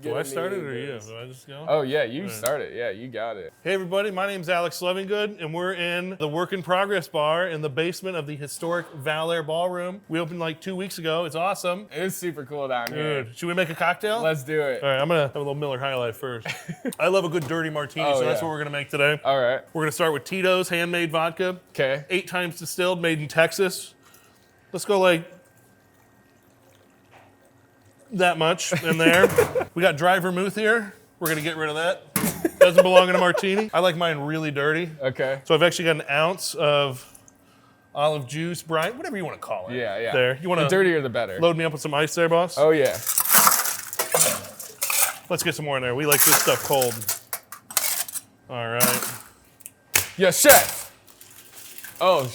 Do I start it or you? Do I just go? Oh, yeah, you start it. Yeah, you got it. Hey, everybody. My name's Alex Lovingood, and we're in the Work in Progress bar in the basement of the historic Val Air Ballroom. We opened like 2 weeks ago. It's awesome. It is super cool down here. Dude, should we make a cocktail? Let's do it. All right, I'm going to have a little Miller High Life first. I love a good dirty martini, so that's what we're going to make today. All right. We're going to start with Tito's handmade vodka. Okay. 8 times distilled, made in Texas. Let's go like that much in there. We got dry vermouth here. We're going to get rid of that. Doesn't belong in a martini. I like mine really dirty. Okay. So I've actually got an ounce of olive juice, brine, whatever you want to call it. Yeah, yeah. There. You want The dirtier the better. load me up with some ice there, boss? Oh, yeah. Let's get some more in there. We like this stuff cold. All right. Yes, chef. Oh,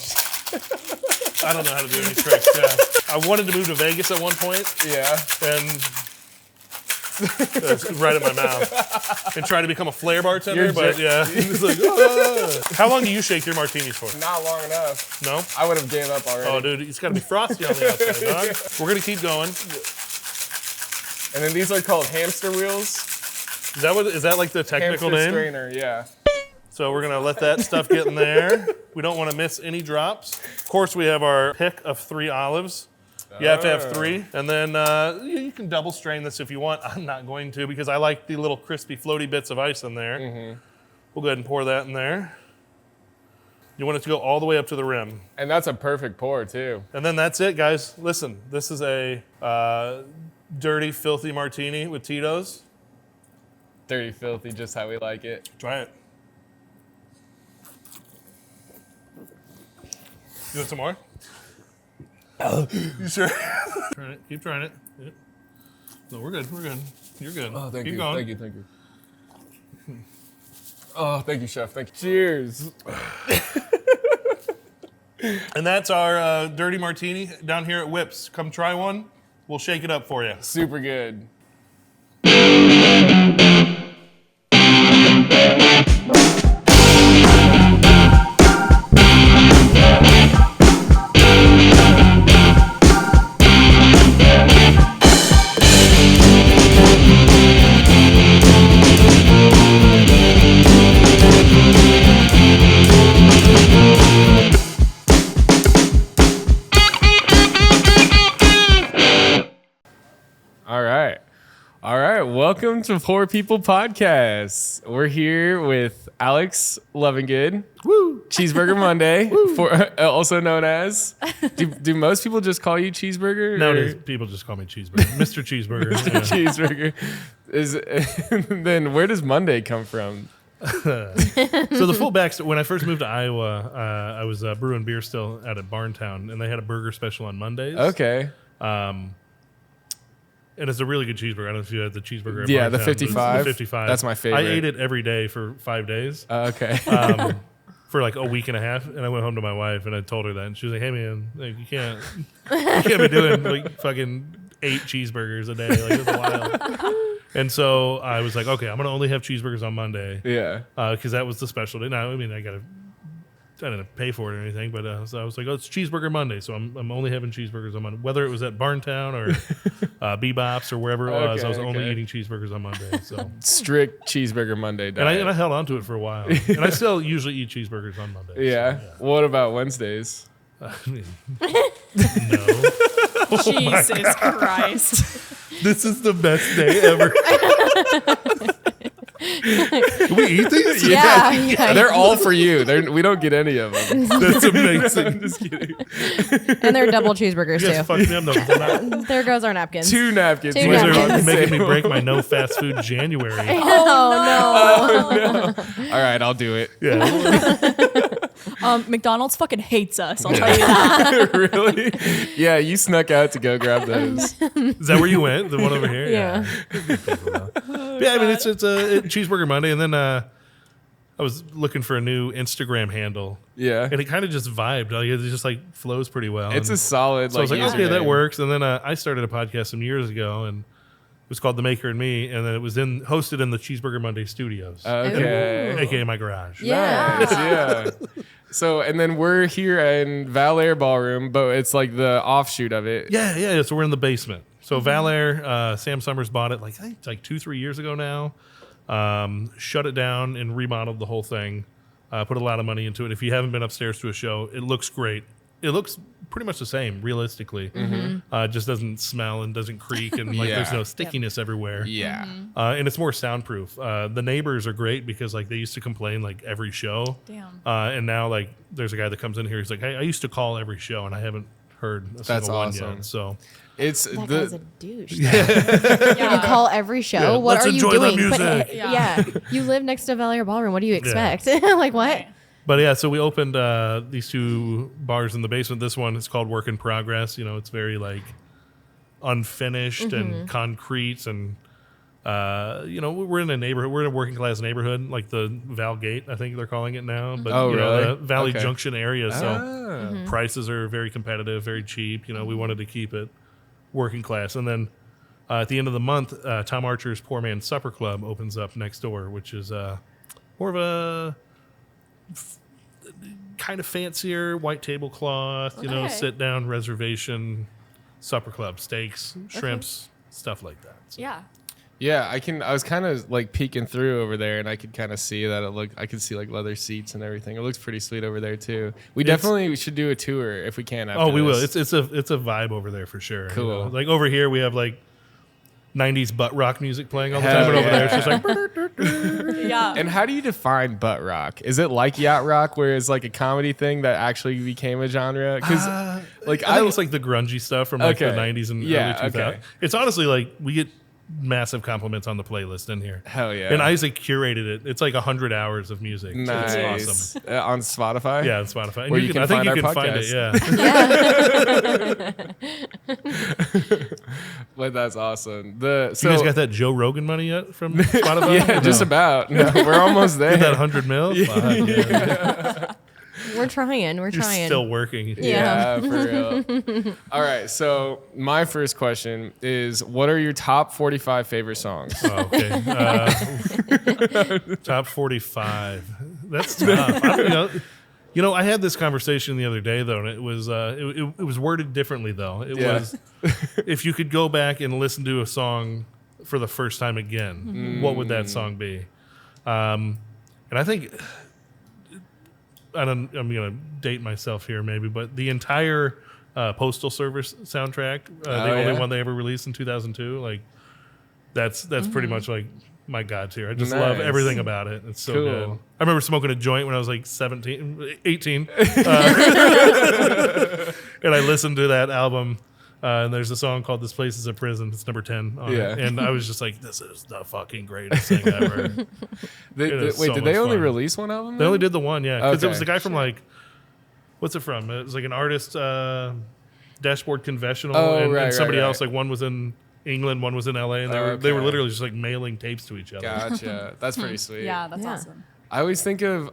I don't know how to do any tricks. Yeah. I wanted to move to Vegas at one point. yeah. And it's right in my mouth. And try to become a flair bartender, but yeah. It's like, How long do you shake your martinis for? Not long enough. No? I would have gave up already. Oh, dude, it's got to be frosty on the outside, dog. We're going to keep going. And then these are called hamster wheels. Is that like the technical Hamster name? strainer, yeah. So we're going to let that stuff get in there. We don't want to miss any drops. Of course, we have our pick of 3 olives. You have to have 3. And then you can double strain this if you want. I'm not going to because I like the little crispy floaty bits of ice in there. Mm-hmm. We'll go ahead and pour that in there. You want it to go all the way up to the rim. And that's a perfect pour, too. And then that's it, guys. Listen, this is a dirty, filthy martini with Tito's. Dirty, filthy, just how we like it. Try it. You want some more? You sure? Try it. Keep trying it. Yep. No, we're good. We're good. You're good. Oh, thank Keep you. going. Thank you. Thank you. Oh, thank you, chef. Thank you. Cheers. And that's our dirty martini down here at Whips. Come try one. We'll shake it up for you. Super good. Welcome to Poor People Podcast. We're here with Alex Lovingood. Woo! Cheeseburger Monday, also known as. Do most people just call you Cheeseburger? Nowadays, people just call me Cheeseburger. Mr. Cheeseburger. Cheeseburger. Then where does Monday come from? So the full backstory, when I first moved to Iowa, I was brewing beer still out at Barntown, and they had a burger special on Mondays. Okay. And it's a really good cheeseburger. I don't know if you had the cheeseburger at Yeah, Barntown, the 55. The 55. That's my favorite. I ate it every day for 5 days. Okay. For like a week and a half, and I went home to my wife and I told her that, and she was like, "Hey man, like you can't be doing like fucking 8 cheeseburgers a day. Like it's wild." And so I was like, "Okay, I'm gonna only have cheeseburgers on Monday." Yeah. Because that was the special day. Now, I mean, I didn't pay for it or anything, but so I was like, "Oh, it's Cheeseburger Monday," so I'm only having cheeseburgers on Monday. Whether it was at Barntown or Bebop's or wherever it was, I was only eating cheeseburgers on Monday. So strict Cheeseburger Monday diet. And I held on to it for a while, and I still usually eat cheeseburgers on Mondays. Yeah. So, yeah. What about Wednesdays? I mean, no. Jesus Christ! This is the best day ever. Can we eat these? Yeah. They're all for you. We don't get any of them. That's amazing. I'm just kidding. And they're double cheeseburgers Yes, too. fuck me, I'm no. There goes our napkins. 2 napkins. Two You guys are napkins. making me break my no fast food January. Oh All right, I'll do it. Yeah. McDonald's fucking hates us. I'll tell you that. Really? Yeah, you snuck out to go grab those. Is that where you went? The one over here? Yeah. Yeah, I mean, it's a Cheeseburger Monday, and then I was looking for a new Instagram handle. Yeah. And it kind of just vibed. Like, it just like flows pretty well. It's and a solid. so I was like, okay, that username. works. And then I started a podcast some years ago, and it was called The Maker and Me, and then it was hosted in the Cheeseburger Monday studios, Okay. aka my garage. Yeah. Nice, yeah. So, and then we're here in Val Air Ballroom, but it's like the offshoot of it. Yeah. So we're in the basement. So Valair, Sam Summers bought it I think it's like 2-3 years ago now. Shut it down and remodeled the whole thing. Put a lot of money into it. If you haven't been upstairs to a show, it looks great. It looks pretty much the same, realistically. It just doesn't smell and doesn't creak, and there's no stickiness everywhere. Yeah. And it's more soundproof. The neighbors are great because they used to complain every show. Damn. And now there's a guy that comes in here. He's like, hey, I used to call every show and I haven't heard a single one yet. So it's That guy's a douche. Yeah. You call every show. Yeah, what let's are you enjoy the doing? music. Yeah. You live next to Valair Ballroom. What do you expect? Like what? Right. But yeah, so we opened these 2 bars in the basement. This one is called Work in Progress. It's very unfinished and concrete, and we're in a neighborhood. We're in a working class neighborhood, like the Val Gate, I think they're calling it now. But really? the Valley Okay. Junction area. So prices are very competitive, very cheap. We wanted to keep it working class. And then at the end of the month, Tom Archer's Poor Man's Supper Club opens up next door, which is more of a kind of fancier white tablecloth, Okay. sit down reservation supper club, steaks, shrimps, stuff like that. So. Yeah. Yeah, I was kind of peeking through over there, and I could kind of see that I could see leather seats and everything. It looks pretty sweet over there too. We definitely should do a tour if we can. After We will. this. It's a vibe over there for sure. Cool. Over here we have 90s butt rock music playing all the Hell time, but over there it's yeah. just Yeah. And how do you define butt rock? Is it like yacht rock, where it's a comedy thing that actually became a genre? Because I think it's the grungy stuff from the Okay. 90s and Yeah, early 2000s. okay. It's honestly we get massive compliments on the playlist in here. hell yeah, And Isaac curated it. It's 100 hours of music. So nice it's awesome. On Spotify. Yeah, on Spotify. And Where you can I think find you our can find podcast. it. Yeah. But that's awesome. You guys got that Joe Rogan money yet from Spotify? yeah, just about. No, we're almost there. Get that 100 mil? Fuck, yeah. We're trying. We're You're trying. still working. Yeah. For real. All right, so my first question is, what are your top 45 favorite songs? Oh, okay. Top 45. That's tough. I had this conversation the other day though, and it was it was worded differently though. It was if you could go back and listen to a song for the first time again, what would that song be? And I think I'm going to date myself here maybe, but the entire Postal Service soundtrack, the only one they ever released in 2002, that's pretty much my God tier. I just love Nice. everything about it. It's so Cool. good. I remember smoking a joint when I was 18. And I listened to that album. And there's a song called "This Place Is a Prison." It's number 10 on Yeah. it, and I was just this is the fucking greatest thing ever. is Wait, so did they much only fun. release one album? They only did the one, yeah, because it was Okay. the guy from what's it from? It was an artist, Dashboard Confessional, Oh, and right, somebody right, else. One was in England, one was in LA, and they were Okay. literally just mailing tapes to each other. Gotcha. That's pretty sweet. Yeah, that's Yeah. awesome. I always think of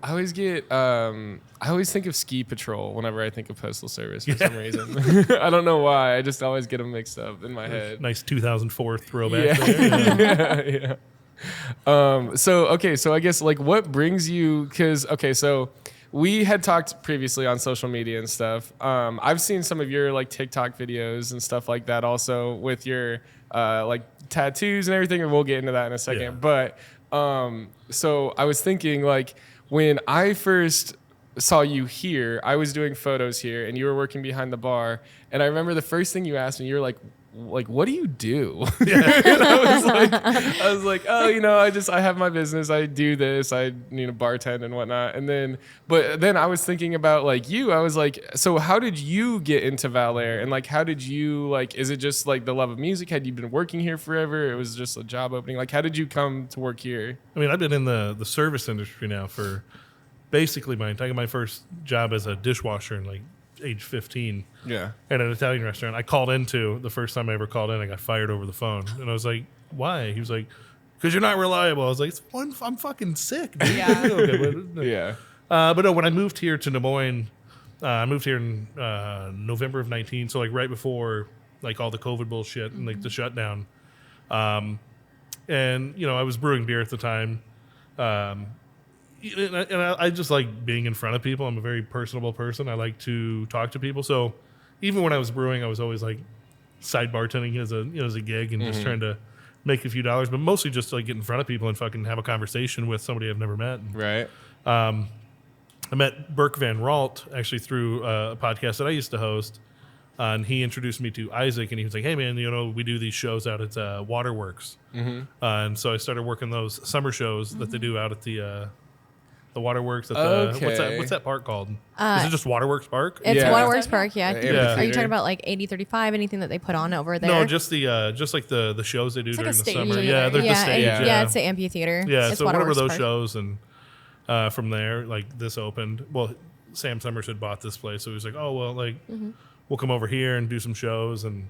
Ski Patrol whenever I think of Postal Service for some reason. I don't know why. I just always get them mixed up in my head. Nice 2004 throwback. Yeah. There. yeah. So I guess what brings you? Because so we had talked previously on social media and stuff. I've seen some of your TikTok videos and stuff like that, also with your tattoos and everything, and we'll get into that in a second. Yeah. But so I was thinking when I first saw you here, I was doing photos here, and you were working behind the bar, and I remember the first thing you asked me, you were like, what do you do? And I was like, oh, I have my business. I do this. I bartend and whatnot. But then I was thinking about you. I was like, so how did you get into Valair? And how did you is it just the love of music? Had you been working here forever? It was just a job opening. How did you come to work here? I mean, I've been in the service industry now for basically I got my first job as a dishwasher in age 15. Yeah. At an Italian restaurant. I called into the first time I ever called in. I got fired over the phone, and I was like, "Why?" He was like, "Because you're not reliable." I was like, "I'm fucking sick, dude." Yeah. Okay, but, Yeah. but no, when I moved here to Des Moines, I moved here in November of 19, so right before all the COVID bullshit and the shutdown. And I was brewing beer at the time. And I just like being in front of people. I'm a very personable person. I like to talk to people. So even when I was brewing, I was always side bartending as a gig and just trying to make a few dollars, but mostly just to like get in front of people and fucking have a conversation with somebody I've never met. Right. I met Burke Van Ralt actually through a podcast that I used to host, and he introduced me to Isaac, and he was like, "Hey man, we do these shows out at Waterworks," and so I started working those summer shows that they do out at the Waterworks. At what's that park called? Is it just Waterworks Park? It's Yeah. Waterworks Park, yeah. Yeah. Are you talking about like 80-35, anything that they put on over there? No, just like the shows they do It's like during a the stage. summer. Yeah, they're the stage. Yeah, it's the amphitheater. Yeah, It's so whatever Waterworks those Park. shows, and from there, like this opened. Well, Sam Summers had bought this place, so he was like, "Oh well, like we'll come over here and do some shows." And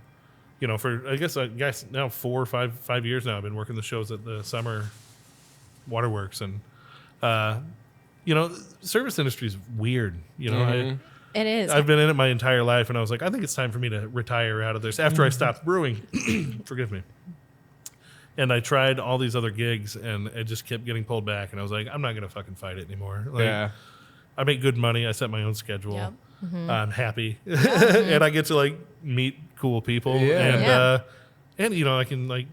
for I guess now 4 or 5 years now, I've been working the shows at the summer Waterworks, and service industry is weird. It is. I've been in it my entire life, and I was like, I think it's time for me to retire out of this. After I stopped brewing, forgive me. And I tried all these other gigs, and it just kept getting pulled back. And I was like, I'm not going to fucking fight it anymore. Like, Yeah. I make good money. I set my own schedule. Yep. I'm happy. And I get to, like, meet cool people. Yeah. And I can, like,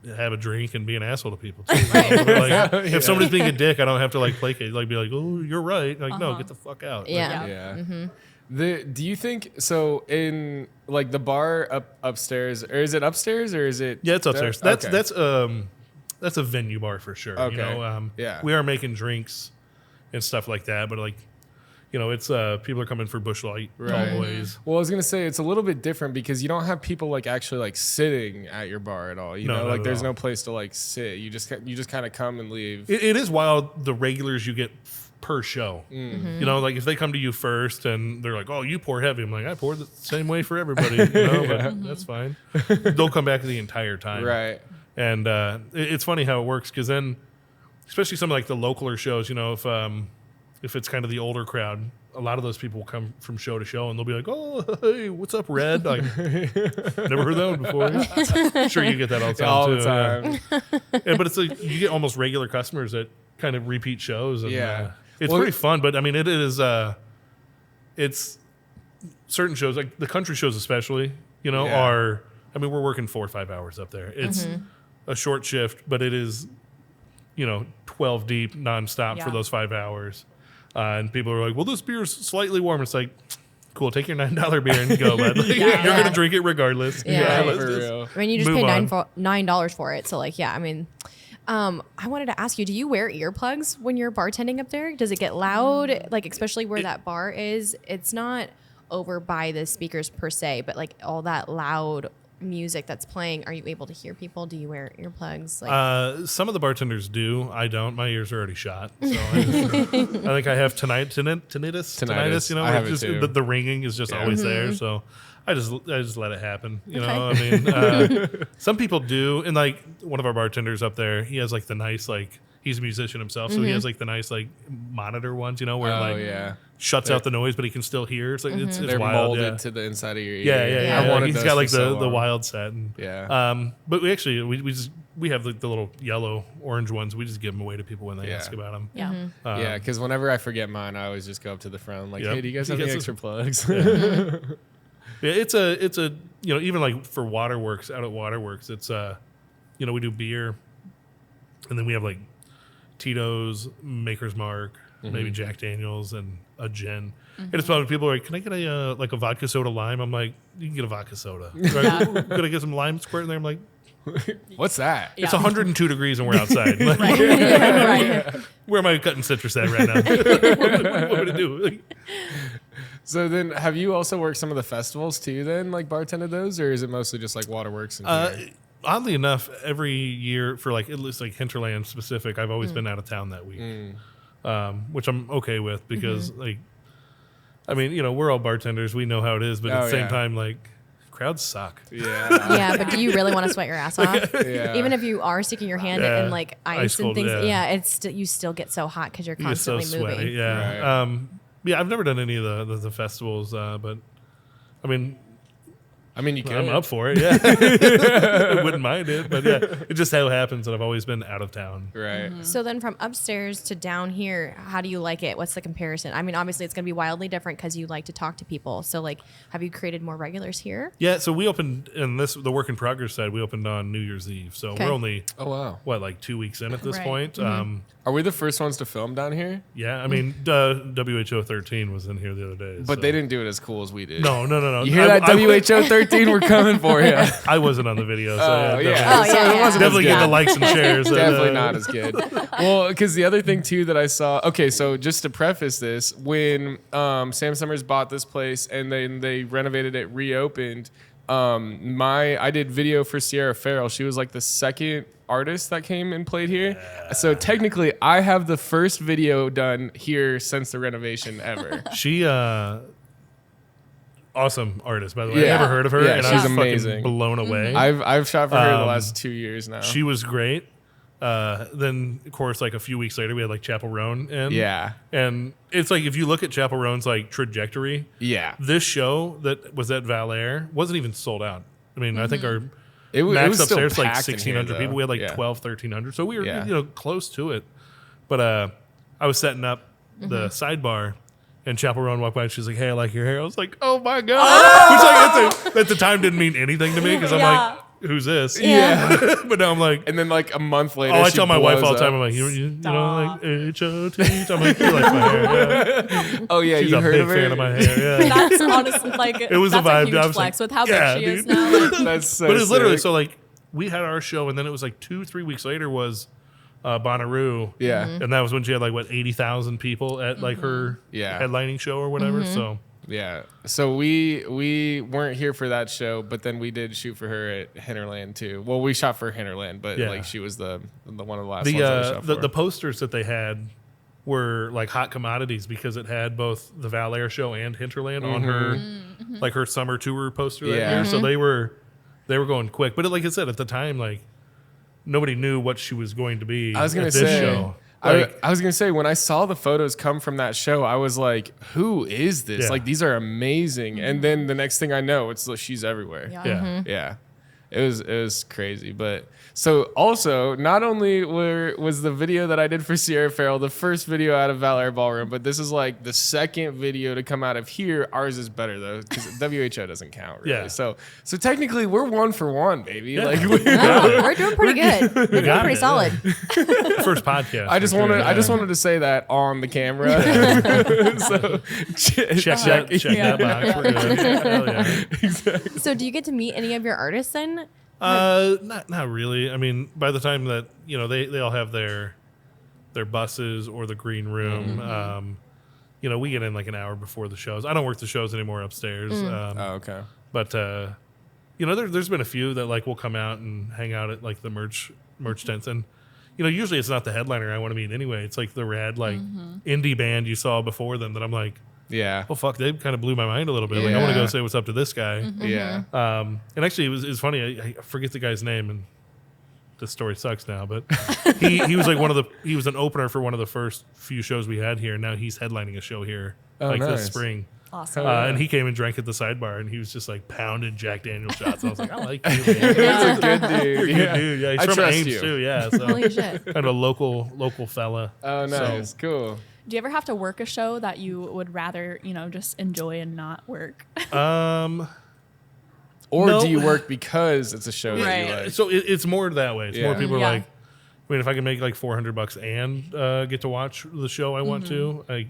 have a drink and be an asshole to people, too. Like, if somebody's being a dick, I don't have to, like, placate. Like, be like, oh, you're right. Like, no, get the fuck out. Yeah. Yeah. Do you think so? In like the bar upstairs, or is it upstairs, or is it? Yeah, it's upstairs. Okay. That's a venue bar for sure. Okay. Yeah. We are making drinks and stuff like that, but like, it's people are coming for Busch Light, Right. always. Well, I was gonna say it's a little bit different because you don't have people like actually like sitting at your bar at all. You No, know, not like at there's all. no place to like sit. You just kind of come and leave. It is wild the regulars you get per show. Like if they come to you first and they're like, "Oh, you pour heavy," I'm like, "I pour the same way for everybody," but that's fine. They'll come back the entire time, Right. And it's funny how it works because then, especially some of like the localer shows, if it's kind of the older crowd, a lot of those people will come from show to show and they'll be like, "Oh, hey, what's up, Red?" Like, never heard that one before. Sure, you get that all the time All too. the time. Yeah, but it's like you get almost regular customers that kind of repeat shows. And, Yeah. it's pretty fun. But I mean, it is. It's certain shows like the country shows, especially. Are we're working 4 or 5 hours up there. It's a short shift, but it is 12 deep nonstop for those 5 hours. And people are like, "Well, this beer's slightly warm." It's like, cool, take your $9 beer and go, bud. Like, Yeah. You're gonna drink it regardless. Yeah. let's For just- real. I mean, you just Move pay on. $9 for it. So, like, yeah, I mean, I wanted to ask you, do you wear earplugs when you're bartending up there? Does it get loud? Like, especially where that bar is, it's not over by the speakers per se, but like all that loud music that's playing, are you able to hear people? Do you wear earplugs? Like, Some of the bartenders do. I don't. My ears are already shot. So I think I have tinnitus. Tinnitus. I where have it just, too. the ringing is just always there. So I just let it happen. Okay. I mean, some people do, and like one of our bartenders up there, he has like the nice he's a musician himself, so he has like the nice monitor ones, where shuts out the noise, but he can still hear. It's like it's They're wild. molded Yeah. to the inside of your ear. Yeah. I wanted He's those got like for so the long. wild set. And, Yeah. but we have like the little yellow orange ones. We just give them away to people when they Yeah. ask about them. yeah. Yeah, because whenever I forget mine, I always just go up to the front like, Yep. "Hey, do you guys have You any guys- extra plugs?" Yeah, it's a even like for Waterworks, out at Waterworks, it's we do beer, and then we have like Tito's, Maker's Mark, maybe Jack Daniels, and a gin. And it's fun when people are like, "Can I get a vodka soda lime?" I'm like, "You can get a vodka soda." Right? Could I get some lime squirt in there? I'm like, What's that? "It's 102 degrees and we're outside. Like, Right. where am I cutting citrus at right now? what am I to do?" Like, So then, have you also worked some of the festivals too? Then, like bartended those, or is it mostly just like Waterworks? And beer? Oddly enough, every year for like at least like Hinterland specific, I've always been out of town that week, which I'm okay with because like, I mean, we're all bartenders, we know how it is, but at Oh, the same yeah. time, like, crowds suck. Yeah. Yeah, but do you really want to sweat your ass off? Yeah. Even if you are sticking your hand Yeah. in like Ice ice and cold, things, yeah. it's you still get so hot because you're You get so constantly sweaty. moving. Yeah. Right. Yeah, I've never done any of the festivals, but I mean, I mean, you could. I'm up for it. Yeah, I wouldn't mind it, but yeah, it just so happens that I've always been out of town. Right. So then from upstairs to down here, how do you like it? What's the comparison? I mean, obviously it's going to be wildly different because you like to talk to people. So like, have you created more regulars here? Yeah, so we opened the work in progress side. We opened on New Year's Eve, so Okay. we're only Oh wow. like 2 weeks in at this Right. point. Are we the first ones to film down here? Yeah, I mean, WHO 13 was in here the other day, But so. they didn't do it as cool as we did. No. You hear that, WHO 13? We're coming for you. I wasn't on the video, so Oh, yeah, yeah. Oh, So yeah, it yeah. wasn't definitely as getting good. the likes and shares. Definitely not as good. Well, because the other thing too that I saw. Okay, so just to preface this, when Sam Summers bought this place and then they renovated it, reopened. I did video for Sierra Farrell. She was like the second artist that came and played here. So technically, I have the first video done here since the renovation ever. She awesome artist, by the way. Yeah. I never heard of her, Yeah, and I she's was amazing. fucking blown away. I've shot for her the Um, last 2 years now. She was great. Then, of course, like a few weeks later, we had like Chapel Roan in. Yeah. And it's like if you look at Chapel Roan's like trajectory, Yeah. this show that was at Valair wasn't even sold out. I mean, I think our It max was still upstairs like packed in here, 1,600 people. We had like though. 12, 1,300. So we were Yeah. close to it. But I was setting up the sidebar. And Chapel Roan walked by and she's like, "Hey, I like your hair." I was like, "Oh my god!" Which like at the time didn't mean anything to me because I'm like, "Who's this?" Yeah. But now I'm like, And then like a month later, "Oh, I she tell my wife blows all the time. up. I'm like, you know, like HOT. I'm like, "You like my hair?" Yeah. Oh yeah, She's you a heard big of her? fan of my hair. Yeah. That's honestly like It was that's a vibe. huge I was flex like, with how yeah, big she is dude. now. Like, That's so But it's literally sick. so like we had our show and then it was like 2-3 weeks later was Bonnaroo. Yeah. And that was when she had like 80,000 people at like her Yeah. headlining show or whatever. So Yeah. So we weren't here for that show, but then we did shoot for her at Hinterland too. Well, we shot for Hinterland, but Yeah. like she was the one of the last ones I shot the for. the posters that they had were like hot commodities because it had both the Valair show and Hinterland on her like her summer tour poster that Yeah. year. So they were going quick. But like I said, at the time, like nobody knew what she was going to be I was gonna at this say, show. I Like, was gonna say when I saw the photos come from that show, I was like, "Who is this? Yeah. Like these are amazing." And then the next thing I know, it's like, she's everywhere. yeah. yeah. Yeah. It was crazy. But so also not only was the video that I did for Sierra Farrell the first video out of Valair Ballroom, but this is like the second video to come out of here. Ours is better though, because WHO doesn't count really. Yeah. So technically we're 1 for 1, baby. Yeah. Like Yeah, we're doing pretty good. We're doing got pretty it, solid. First podcast. I just for sure, wanted I just yeah. wanted to say that on the camera. So check that box. We're good. Hell yeah. So do you get to meet any of your artists then? Not really. I mean, by the time that they all have their buses or the green room, we get in like an hour before the shows. I don't work the shows anymore upstairs. Oh, okay. But there's been a few that like will come out and hang out at like the merch tents, and usually it's not the headliner I want to meet anyway. It's like the rad like indie band you saw before them that I'm like, Yeah. oh fuck, they kind of blew my mind a little bit. Like I want to Yeah. go say what's up to this guy. Yeah. And actually, it was funny. I forget the guy's name, and this story sucks now. But he was like he was an opener for one of the first few shows we had here. And now he's headlining a show here this nice. spring. Awesome. And he came and drank at the sidebar, and he was just like pounding Jack Daniel shots. And I was like, I like you, man. That's a good dude. You're a good dude. Yeah, he's I from trust Ames you. too. Yeah, so Holy shit. kind of a local fella. Oh, nice. Cool. Do you ever have to work a show that you would rather, just enjoy and not work? Or No. do you work because it's a show that you Right. like? So it's more that way. It's more Yeah. people are Yeah. like, I mean, if I can make like $400 and get to watch the show I want to, I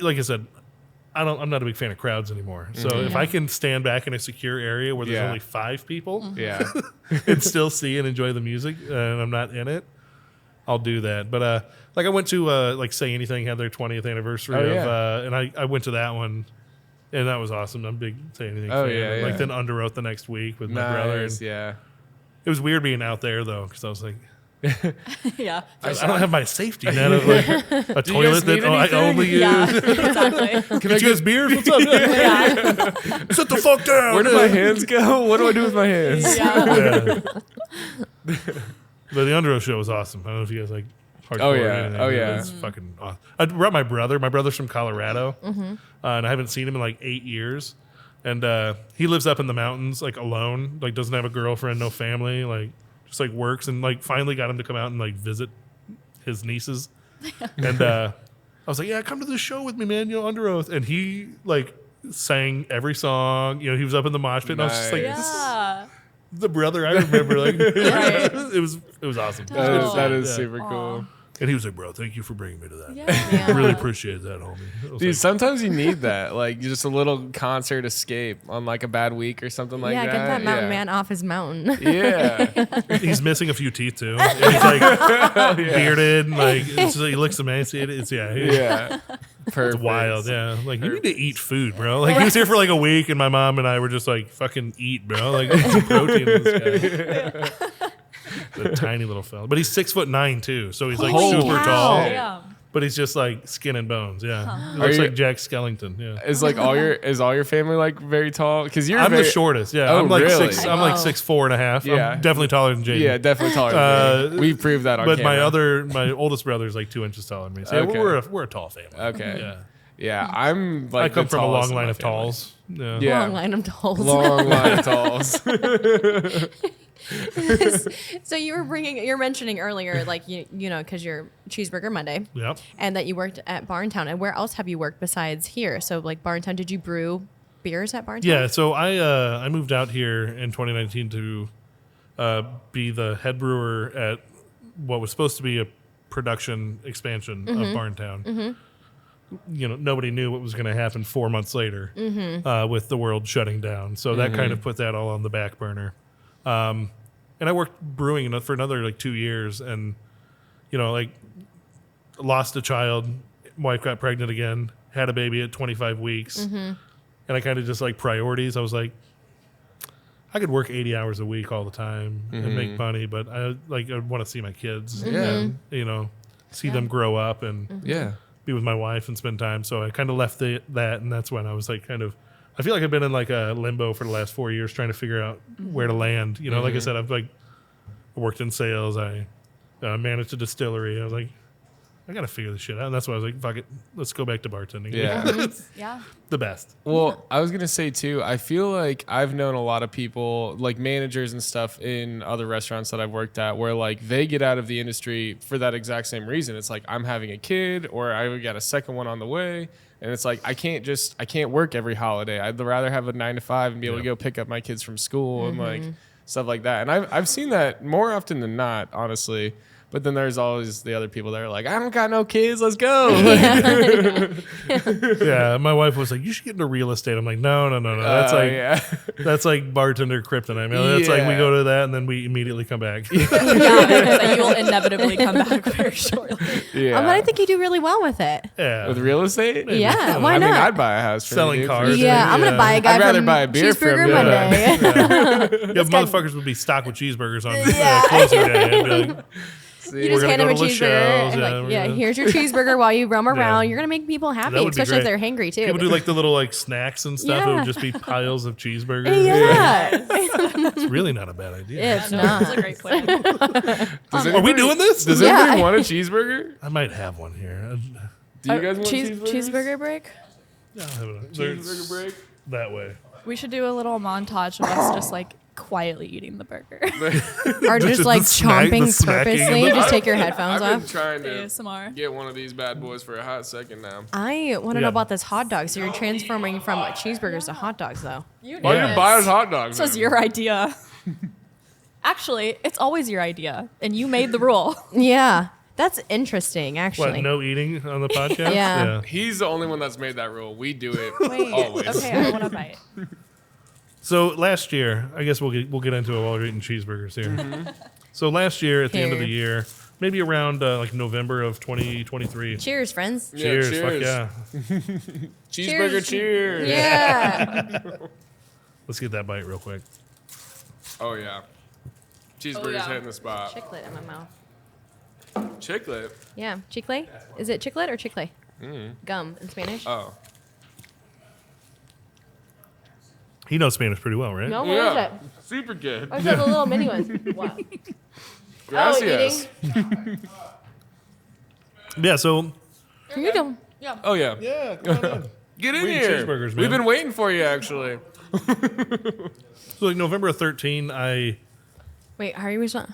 like I said, I'm not a big fan of crowds anymore. So if I can stand back in a secure area where there's Yeah. only 5 people Yeah. and still see and enjoy the music, and I'm not in it, I'll do that. But like I went to like Say Anything had their 20th anniversary Oh, of, yeah. and I went to that one. And that was awesome. I'm a big Say Anything Oh, fan. yeah, And, like yeah. then underwrote the next week with my brother. Nice. And Yeah. it was weird being out there though, because I was like, Yeah. I don't have my safety net of like a Do you guys toilet that need I anything? only use. Yeah. Exactly. Can I get you beers? What's up? Yeah. Sit the fuck down. Where do my hands go? What do I do with my hands? Yeah. Yeah. But the Underoath show was awesome. I don't know if you guys like hardcore. Oh, or yeah. anything, Oh, but yeah. It's fucking awesome. I brought my brother. My brother's from Colorado, and I haven't seen him in like 8 years. And he lives up in the mountains, like alone, like doesn't have a girlfriend, no family, like just like works, and like finally got him to come out and like visit his nieces. And I was like, yeah, come to the show with me, man, under oath. And he like sang every song. He was up in the mosh pit, and I was just like, this is the brother I remember. Like, it was awesome. That is super cool. And he was like, bro, thank you for bringing me to that. Yeah. I really appreciate that, homie. Dude, Like, sometimes you need that, like just a little concert escape on like a bad week or something like that. Get that mountain man off his mountain. Yeah. he's missing a few teeth too. And he's like bearded, and like he looks emaciated. Yeah. Perfect. It's wild. Yeah, like you need to eat food, bro. Like he was here for like a week, and my mom and I were just like, fucking eat, bro. Like get some protein in this guy. A tiny little fella, but he's 6'9" too, so he's like Holy super cow. tall. Yeah. But he's just like skin and bones. Yeah, he looks like Jack Skellington. Yeah, Is like all your family like very tall? Because I'm the shortest. Yeah, Oh, I'm like really? I'm like 6'4.5". Yeah. I'm definitely taller than Jaden. Yeah, definitely taller. Than me. We proved that on But camera. my oldest brother is like 2 inches taller than me. So yeah, Okay. we're a tall family. Okay. Yeah. Yeah, I'm like I come the from a tallest long line my of family. talls. Yeah. Yeah. Long line of dolls. Long line of talls. So you're mentioning earlier, like you know, because you're Cheeseburger Monday, Yep. and that you worked at Barntown. And where else have you worked besides here? So like Barntown, did you brew beers at Barntown? Yeah. So I moved out here in 2019 to be the head brewer at what was supposed to be a production expansion of Barntown. Nobody knew what was going to happen 4 months later with the world shutting down. So that kind of put that all on the back burner. And I worked brewing for another like 2 years, and like lost a child, wife got pregnant again, had a baby at 25 weeks, and I kind of just like priorities. I was like, I could work 80 hours a week all the time and make money, but I want to see my kids, and see them grow up and Yeah. be with my wife and spend time. So I kind of left that, and that's when I was like I feel like I've been in like a limbo for the last 4 years trying to figure out where to land. Like I said, I've like worked in sales. I managed a distillery. I was like, I got to figure this shit out. And that's why I was like, fuck it, let's go back to bartending. Yeah. Yeah. The best. Well, I was going to say too, I feel like I've known a lot of people, like managers and stuff in other restaurants that I've worked at, where like they get out of the industry for that exact same reason. It's like, I'm having a kid, or I got a second one on the way. And it's like, I can't work every holiday. I'd rather have a 9 to 5 and be able to go pick up my kids from school and like stuff like that. And I've seen that more often than not, honestly. But then there's always the other people that are like, I don't got no kids, let's go. Yeah, my wife was like, you should get into real estate. I'm like, no. That's that's like bartender kryptonite. That's like we go to that and then we immediately come back. Yeah, because you will inevitably come back very shortly. Yeah. But I think you do really well with it. Yeah. With real estate? Yeah, why I mean, not? I'd buy a house from Selling you, dude, cars. for Yeah, sure. I'm gonna buy a guy I'd rather from buy a beer from Cheeseburger you. Monday. Yeah, motherfuckers would be stocked with cheeseburgers on closing day. I'd be like, You just We're hand gonna him a go to cheeseburger Lachelle's, and yeah, like, we're yeah, gonna- here's your cheeseburger while you roam around. You're gonna make people happy, That would be especially if great. they're hangry too. people do like the little like snacks and stuff. It Yeah. would just be piles of cheeseburgers. yeah, It's really not a bad idea. it's No, not. it's a great plan. Are we doing this? Does Yeah. anybody want a cheeseburger? I might have one here. Do you guys want cheeseburgers? Cheeseburger break? I'll have it. Cheeseburger break? That way. We should do a little montage of us just like quietly eating the burger. Or just the like snack- the chomping smacking purposely. and the- Just take your headphones I've been off. trying to ASMR. get one of these bad boys for a hot second now. I want to Yeah. know about this hot dog. So you're transforming from cheeseburgers to hot dogs, though. Why Yeah. you buy us hot dogs? This was then? your idea. Actually, it's always your idea, and you made the rule. Yeah, that's interesting, What, actually. no eating on the podcast? Yeah. He's the only one that's made that rule. We do it Wait. always. Okay, I want to bite. So last year, I guess we'll get into it while we're eating cheeseburgers here. So last year, at the end of the year, maybe around like November of 2023. Cheers, friends. Yeah, Cheers. Fuck cheers. yeah. Cheeseburger cheers. Yeah. Let's get that bite real quick. Oh yeah. Cheeseburger's yeah. hitting the spot. Chiclet in my mouth. Chiclet. Yeah, chicle. Is it chiclet or chicle? Gum in Spanish. Oh. He knows Spanish pretty well, right? No, what is Yeah. it? Super good. Oh, it's the little mini ones. What? Gracias. eating. Yeah, so You don't. Oh yeah. yeah, come on in. Get in We eat here. cheeseburgers, man. We've been waiting for you actually. So like November of 13, Wait, how are you responding?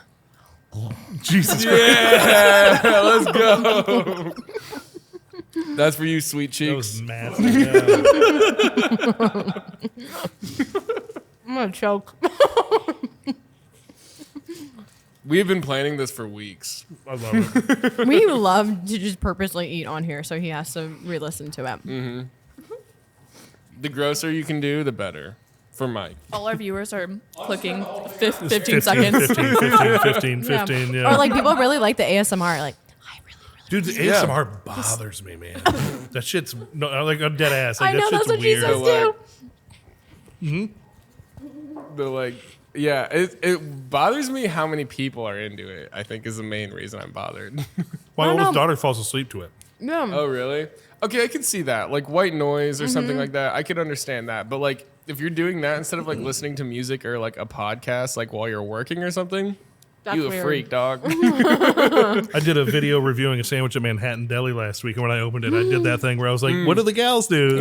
Jesus Yeah, let's go. That's for you, sweet that was cheeks. massive. Yeah. I'm gonna choke. We have been planning this for weeks. I love it. We love to just purposely eat on here, so he has to re-listen to it. The grosser you can do, the better. For Mike. All our viewers are clicking 15 seconds. 15, yeah. Or like people really like the ASMR. Like, I really. Dude, the Yeah. ASMR bothers me, man. That shit's no, like a dead ass. Like, I know that that's shit's what she weird. says too. The like, yeah, it bothers me how many people are into it. I think is the main reason I'm bothered. My I don't oldest know. daughter falls asleep to it. Yeah. Oh, really? Okay, I can see that. Like white noise or something like that. I could understand that. But like, if you're doing that instead of like listening to music or like a podcast, like while you're working or something, That's you a weird. freak, dog. I did a video reviewing a sandwich at Manhattan Deli last week, and when I opened it, I did that thing where I was like, "What do the gals do?"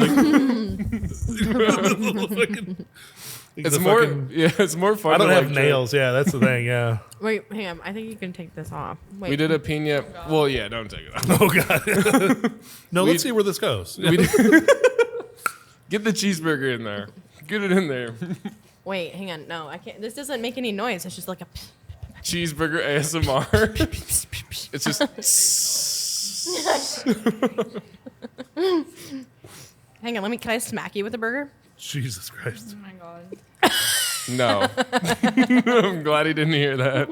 Like, It's more, yeah, it's more fun. I don't to, have like, nails. Yeah, that's the thing. Yeah. Wait, hang on. I think you can take this off. Wait. We did a pina. Well, yeah, don't take it off. Oh god. No, let's see where this goes. We did, get the cheeseburger in there. Get it in there. Wait, hang on. No, I can't. This doesn't make any noise. It's just like a. Cheeseburger ASMR. It's just. Hang on. Can I smack you with a burger? Jesus Christ. Oh my god. No. I'm glad he didn't hear that.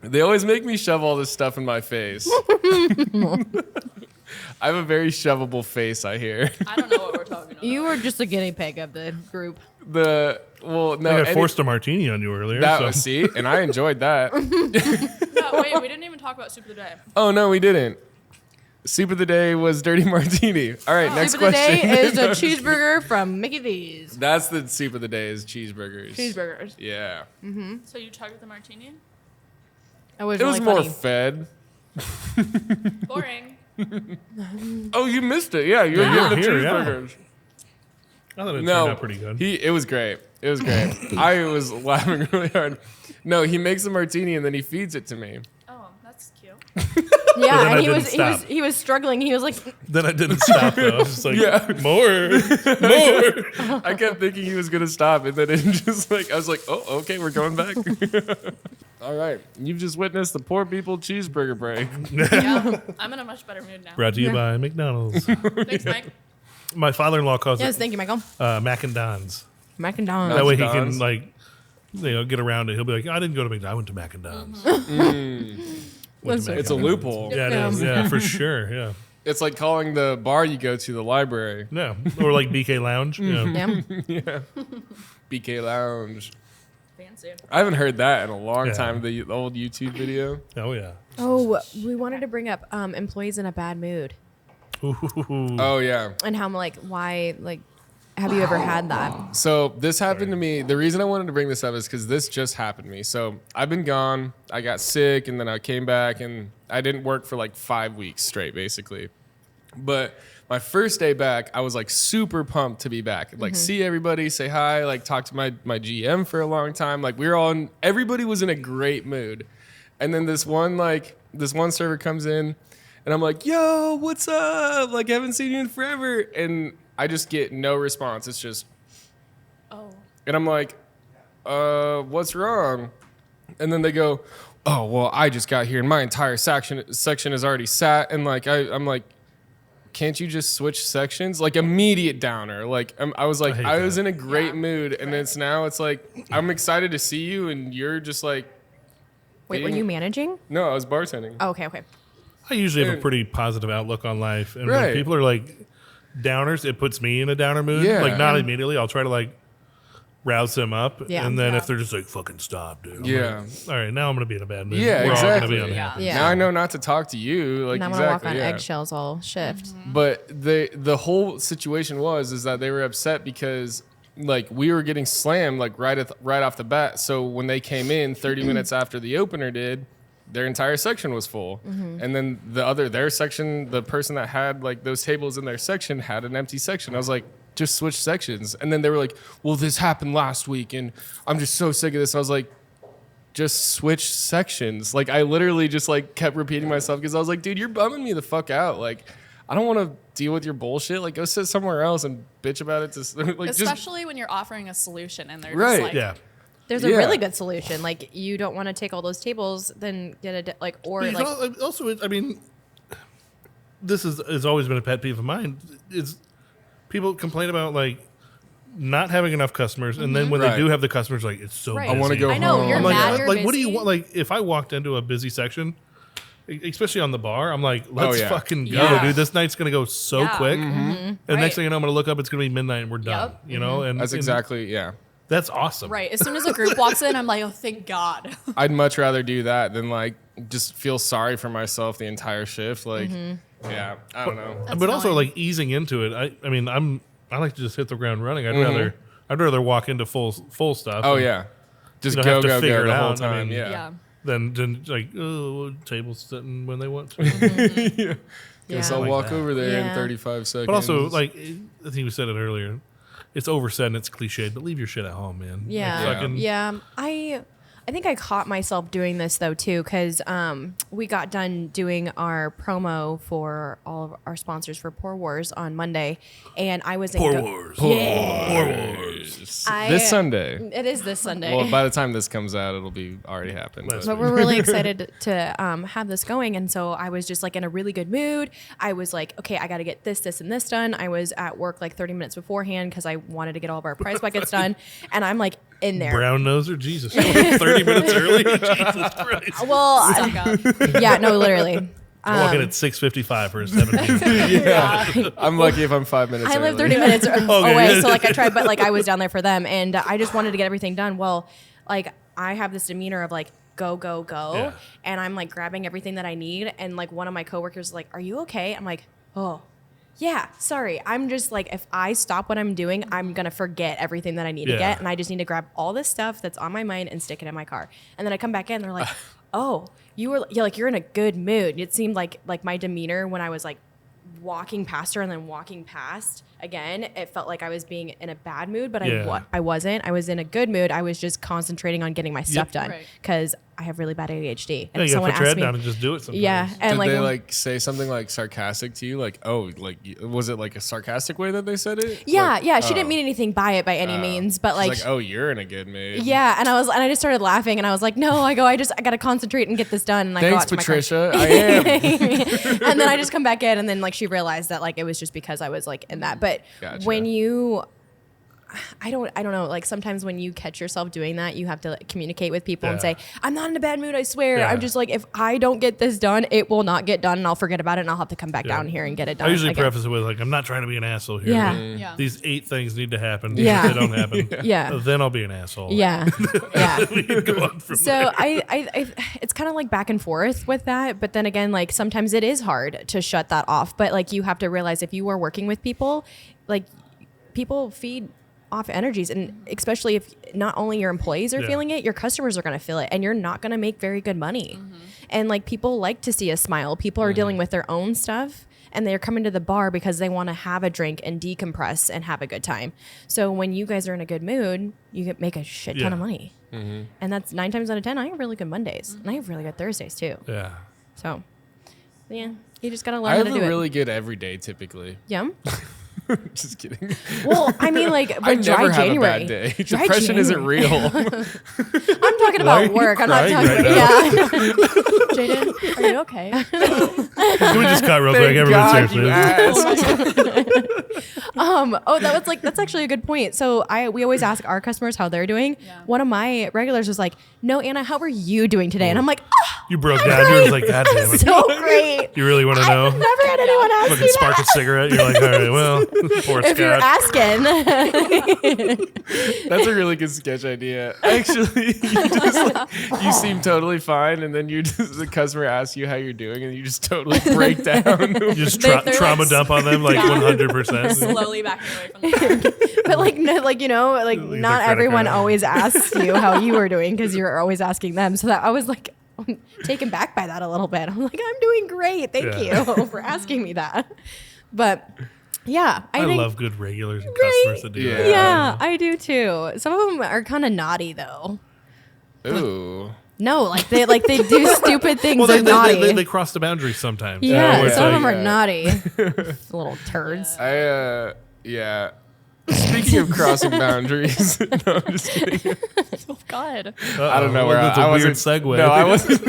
They always make me shove all this stuff in my face. I have a very shovable face, I hear. I don't know what we're talking about. You were just a guinea pig of the group. No, I forced a martini on you earlier. that so. was, see, and I enjoyed that. No, wait, we didn't even talk about soup of the day. Oh no, we didn't. Soup of the day was dirty martini. All right, next Soup of the question. day is a cheeseburger from Mickey D's. That's the soup of the day is cheeseburgers. Cheeseburgers. Yeah. So you chugged the martini? It was It was really more funny. fed. Boring. Oh, you missed it. Yeah, you were Yeah. getting the Here, yeah. cheeseburgers. I thought it No, turned out pretty good. It was great. It was great. I was laughing really hard. No, he makes a martini and then he feeds it to me. Oh, that's cute. Yeah, then I and didn't he was struggling. He was like, Then I didn't stop though. I was just like, Yeah. more. I kept thinking he was gonna stop, and then it just like I was like, oh, okay, we're going back. All right, you've just witnessed the poor people cheeseburger break. Yeah, I'm in a much better mood now. Brought to you by McDonald's. Thanks, Mike. My father-in-law calls yes, it thank you, Michael. Mac and Don's. Mac and Don's. That way he Don's. can like, get around it. He'll be like, I didn't go to McDonald's. I went to Mac and Don's. Went to Mac It's a and Don's. loophole. Yeah, it is. Yeah, for sure. Yeah. It's like calling the bar you go to the library. Yeah. Or like BK Lounge. Yeah. Yeah. BK Lounge. Fancy. I haven't heard that in a long Yeah. time. The old YouTube video. Oh yeah. Oh, we wanted to bring up employees in a bad mood Ooh. Oh yeah. and how why have you ever had that? So this happened to me. The reason I wanted to bring this up is because this just happened to me. So I've been gone. I got sick, and then I came back, and I didn't work for like 5 weeks straight, basically. But my first day back, I was like super pumped to be back. Like see everybody, say hi, like talk to my GM for a long time. Like we were all in, everybody was in a great mood. And then this one server comes in, and I'm like, yo, what's up? Like haven't seen you in forever. And I just get no response. It's just, Oh. and I'm like, what's wrong? And then they go, oh, well, I just got here and my entire section is already sat. And like, I'm like, can't you just switch sections? Like immediate downer. Like I was like, I hate I was that. in a great Yeah. mood. And now it's like, I'm excited to see you. And you're just like, Wait, were you managing? no, I was bartending. Oh, okay. I usually have a And- pretty positive outlook on life. And Right. when people are like downers, it puts me in a downer mood. Yeah. Like not immediately. I'll try to like rouse them up. Yeah. And then Yeah. if they're just like, fucking stop, dude. I'm Yeah. like, all right, now I'm going to be in a bad mood. Yeah, We're all exactly. going to be unhappy. Yeah. Now I know not to talk to you. Like And I'm gonna walk exactly. on yeah. eggshells all shift. But the whole situation is that they were upset because like we were getting slammed like right off the bat. So when they came in 30 minutes after the opener did, their entire section was full. And then their section, the person that had like those tables in their section had an empty section. I was like, just switch sections. And then they were like, well, this happened last week and I'm just so sick of this. And I was like, just switch sections. Like I literally just like kept repeating myself because I was like, dude, you're bumming me the fuck out. Like I don't want to deal with your bullshit. Like go sit somewhere else and bitch about it. Like, Especially when you're offering a solution and they're Right. just like, Yeah. There's a really good solution. Like you don't want to take all those tables, then get a or But like also, I mean, this has always been a pet peeve of mine. Is people complain about like not having enough customers, and then when they do have the customers, like it's so Right. busy. I want to go I know, home. you're I'm like, mad you're what do you busy. want? Like if I walked into a busy section, especially on the bar, I'm like, let's yeah. fucking go, Yeah. dude. This night's gonna go so Yeah. quick. And Right. next thing you know, I'm gonna look up. It's gonna be midnight, and we're done. Yep. You know, and That's and exactly, yeah. that's awesome. right. As soon as a group walks in, I'm like, oh, thank God. I'd much rather do that than like just feel sorry for myself the entire shift. Like, yeah, I don't know. That's But also annoying. like easing into it. I mean, I like to just hit the ground running. I'd rather walk into full stuff. Oh and yeah, just you don't go have to go figure go it the whole out. I time. mean, yeah. Yeah. Than like tables sitting when they want to. Guess Yeah. I'll Like walk that. over there in Yeah. 35 seconds. But also, like I think we said it earlier, it's oversaid and it's cliched. But leave your shit at home, man. Yeah. Like, fucking- Yeah. I think I caught myself doing this though too, because we got done doing our promo for all of our sponsors for Pour Wars on Monday, and I was in Pour Wars. Pour Wars. This Sunday. It is this Sunday. Well, by the time this comes out, it'll be already happened. That's but- But we're really excited to have this going. And so I was just like in a really good mood. I was like, okay, I got to get this, and this done. I was at work like 30 minutes beforehand because I wanted to get all of our prize buckets done. And I'm like in there. Brown noser, Jesus. 30 minutes early? Jesus Christ. Well, Suck up. yeah, no, literally. Walk in at 6:55 for a 7. yeah. I'm lucky if I'm 5 minutes I live early. 30 minutes away, yeah. so like I tried, but like I was down there for them, and I just wanted to get everything done. Well, like I have this demeanor of like go, go, go, Yeah. and I'm like grabbing everything that I need, and like one of my coworkers is like, "Are you okay?" I'm like, "Oh, yeah, sorry." I'm just like, if I stop what I'm doing, I'm gonna forget everything that I need to Yeah. get, and I just need to grab all this stuff that's on my mind and stick it in my car. And then I come back in, they're like, "Oh, you're in a good mood." It seemed like my demeanor when I was like walking past her and then walking past again, it felt like I was being in a bad mood, but Yeah. I wasn't. I was in a good mood. I was just concentrating on getting my stuff done Right. because I have really bad ADHD. Yeah, And you gotta put your head me, down and just do it sometimes. yeah, and Did they like say something like sarcastic to you? Like, oh, like was it like a sarcastic way that they said it? yeah, Like, yeah. She didn't mean anything by it by any means, but she's like, oh, you're in a good mood. yeah. And I just started laughing, and I was like, no, I gotta concentrate and get this done. And I go Thanks, out to my car. Patricia. I am. And then I just come back in, and then like she realized that like it was just because I was like in that. But Gotcha. when I don't know. Like sometimes when you catch yourself doing that, you have to like, communicate with people and Yeah. say, "I'm not in a bad mood. I swear." Yeah. I'm just like, if I don't get this done, it will not get done, and I'll forget about it, and I'll have to come back Yeah. down here and get it done. I usually again. preface it with like, I'm not trying to be an asshole here. Yeah. but Yeah. These 8 things need to happen. Yeah. If they don't happen, Yeah. then I'll be an asshole. Yeah, yeah. We can go on from So there. I it's kind of like back and forth with that, but then again, like sometimes it is hard to shut that off. But like you have to realize if you are working with people, like people feed off energies, and especially if not only your employees are Yeah. feeling it, your customers are going to feel it, and you're not going to make very good money. And like people like to see a smile. People are dealing with their own stuff. And they're coming to the bar because they want to have a drink and decompress and have a good time. So when you guys are in a good mood, you can make a shit ton Yeah. of money. And that's 9 times out of 10. I have really good Mondays, and I have really good Thursdays too. Yeah. So, yeah, you just gotta I learn how have to a do really it. good everyday typically. Yum. Just kidding. Well, I mean, like, I but dry never have January. a bad day. Dry Depression isn't January. real. I'm talking about you work. I'm not crying talking. right Yeah. Jaden, are you okay? Can we just cut real quick? Thank Everyone, God seriously. you asked. Oh, that's actually a good point. So we always ask our customers how they're doing. Yeah. One of my regulars was like, "No, Anna, how are you doing today?" And I'm like, "Oh, You broke I'm down. You great. were like, God damn it. so great." You really want to know? I've never had anyone ask Fucking me spark that. a cigarette. You're like, all right, well, poor If you're Scott. asking, That's a really good sketch idea. Actually, you seem totally fine, and then the customer asks you how you're doing, and you just totally break down. You just They're trauma like- dump on them like Yeah. 100%. Slowly backing away from the but like, no, like you know, like Leave not their credit everyone card. always asks you how you were doing because you're always asking them. So that I was like taken back by that a little bit. I'm like, I'm doing great, thank Yeah. you for asking me that. But Yeah, I think, love good regulars and customers that do Yeah. that. Yeah, I do too. Some of them are kind of naughty though. Ooh. No, like they do stupid things. Well, They're naughty. they cross the boundaries sometimes. yeah, where it's some of like- them are naughty. Little turds. Yeah. Speaking of crossing boundaries, no, I'm just kidding. Oh God. I don't know where That's I a weird wasn't. segue. No, I wasn't.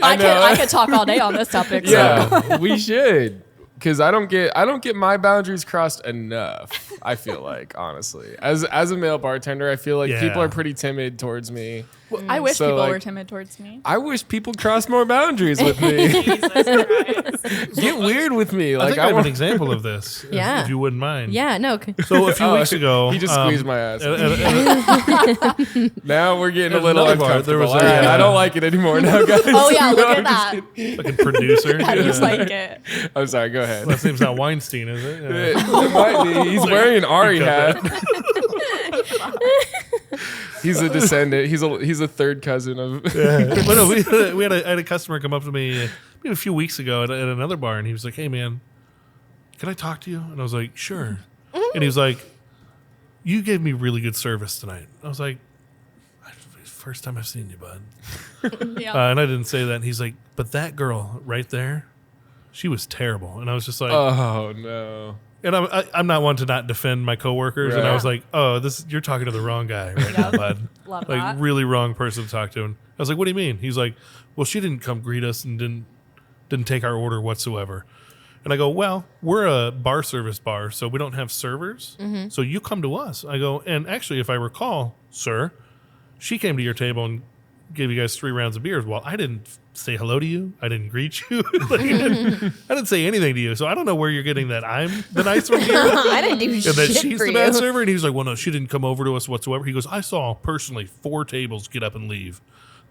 I could talk all day on this topic. So. Yeah, we should. Because I don't get my boundaries crossed enough. I feel like, honestly, as a male bartender, I feel like people are pretty timid towards me. I wish So, people like, were timid towards me. I wish people crossed more boundaries with me. Jesus Christ. Get weird with me. I Like think I have an want. example of this, Yeah. if you wouldn't mind. Yeah, no. So a few weeks ago, He just squeezed my ass. at Now we're getting a At little another bar, uncomfortable. there was All a, right, I don't like it anymore now, guys. Oh yeah, look No, at I'm just that. kidding. fucking producer. How do you Yeah. like it? I'm sorry. Go ahead. Last name's not Weinstein, is it? Yeah. It might be. He's wearing an Ari hat. He's a descendant. He's a third cousin of. But no, I had a customer come up to me maybe a few weeks ago at another bar, and he was like, "Hey, man, can I talk to you?" And I was like, "Sure." And he was like, "You gave me really good service tonight." I was like, "First time I've seen you, bud." Yeah. And I didn't say that. And he's like, "But that girl right there, she was terrible." And I was just like, Oh no. and I'm not one to not defend my coworkers. And I Right. was like, "Oh, you're talking to the wrong guy right now, bud. Love Like that. really wrong person to talk to." And I was like, "What do you mean?" He's like, "Well, she didn't come greet us and didn't take our order whatsoever." And I go, "Well, we're a bar service bar, so we don't have servers. So you come to us." I go, "And actually, if I recall, sir, she came to your table and gave you guys 3 rounds of beers. Well, I didn't say hello to you. I didn't greet you. Like, I didn't say anything to you. So I don't know where you're getting that I'm the nice one here." I didn't do And that shit she's for the bad you. server. And he was like, "Well, no, she didn't come over to us whatsoever." He goes, "I saw personally 4 tables get up and leave